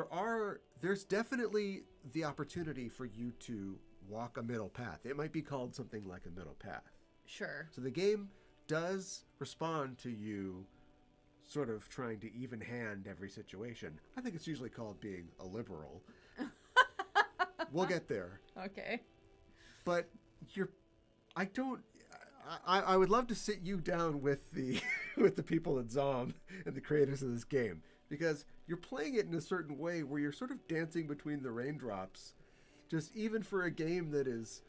there's definitely the opportunity for you to walk a middle path. It might be called something like a middle path. Sure. So the game does respond to you sort of trying to even hand every situation. I think it's usually called being a liberal. We'll get there. Okay. But I would love to sit you down with the with the people at Zom and the creators of this game, because you're playing it in a certain way where you're sort of dancing between the raindrops, just even for a game that is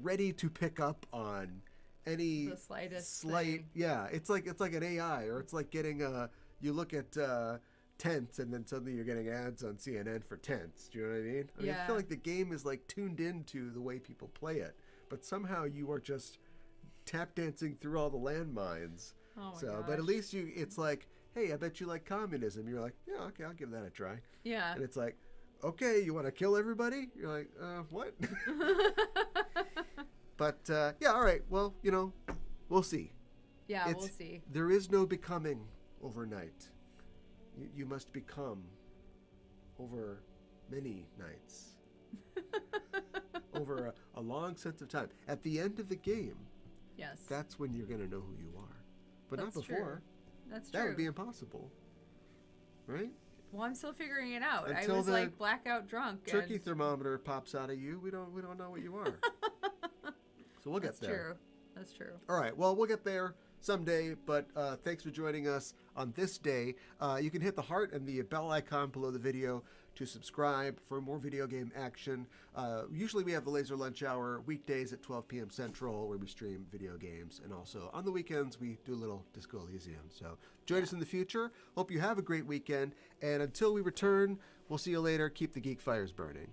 ready to pick up on any the slightest slight thing. Yeah, it's like an AI, or it's like getting you look at tents and then suddenly you're getting ads on CNN for tents. Do you know what I mean? I feel like the game is like tuned into the way people play it, but somehow you are just tap dancing through all the landmines. Oh my so gosh. But at least it's like, hey, I bet you like communism. You're like, yeah, okay, I'll give that a try. Yeah. And it's like, okay, you want to kill everybody? You're like, what? But yeah, all right, well, we'll see. Yeah, we'll see. There is no becoming overnight. You must become over many nights. Over a long sense of time. At the end of the game, yes, that's when you're going to know who you are. But that's not before. True. That's true. That would be impossible. Right? Well, I'm still figuring it out. Until I was the like blackout drunk. Turkey thermometer pops out of you. We don't know what you are. So we'll get there. That's true. That's true. All right. Well, we'll get there someday, but thanks for joining us on this day. You can hit the heart and the bell icon below the video to subscribe for more video game action. Usually we have the Laser Lunch Hour weekdays at 12 p.m. Central, where we stream video games, and also on the weekends we do a little Disco Elysium. So join us in the future. Hope you have a great weekend, and until we return, we'll see you later. Keep the geek fires burning.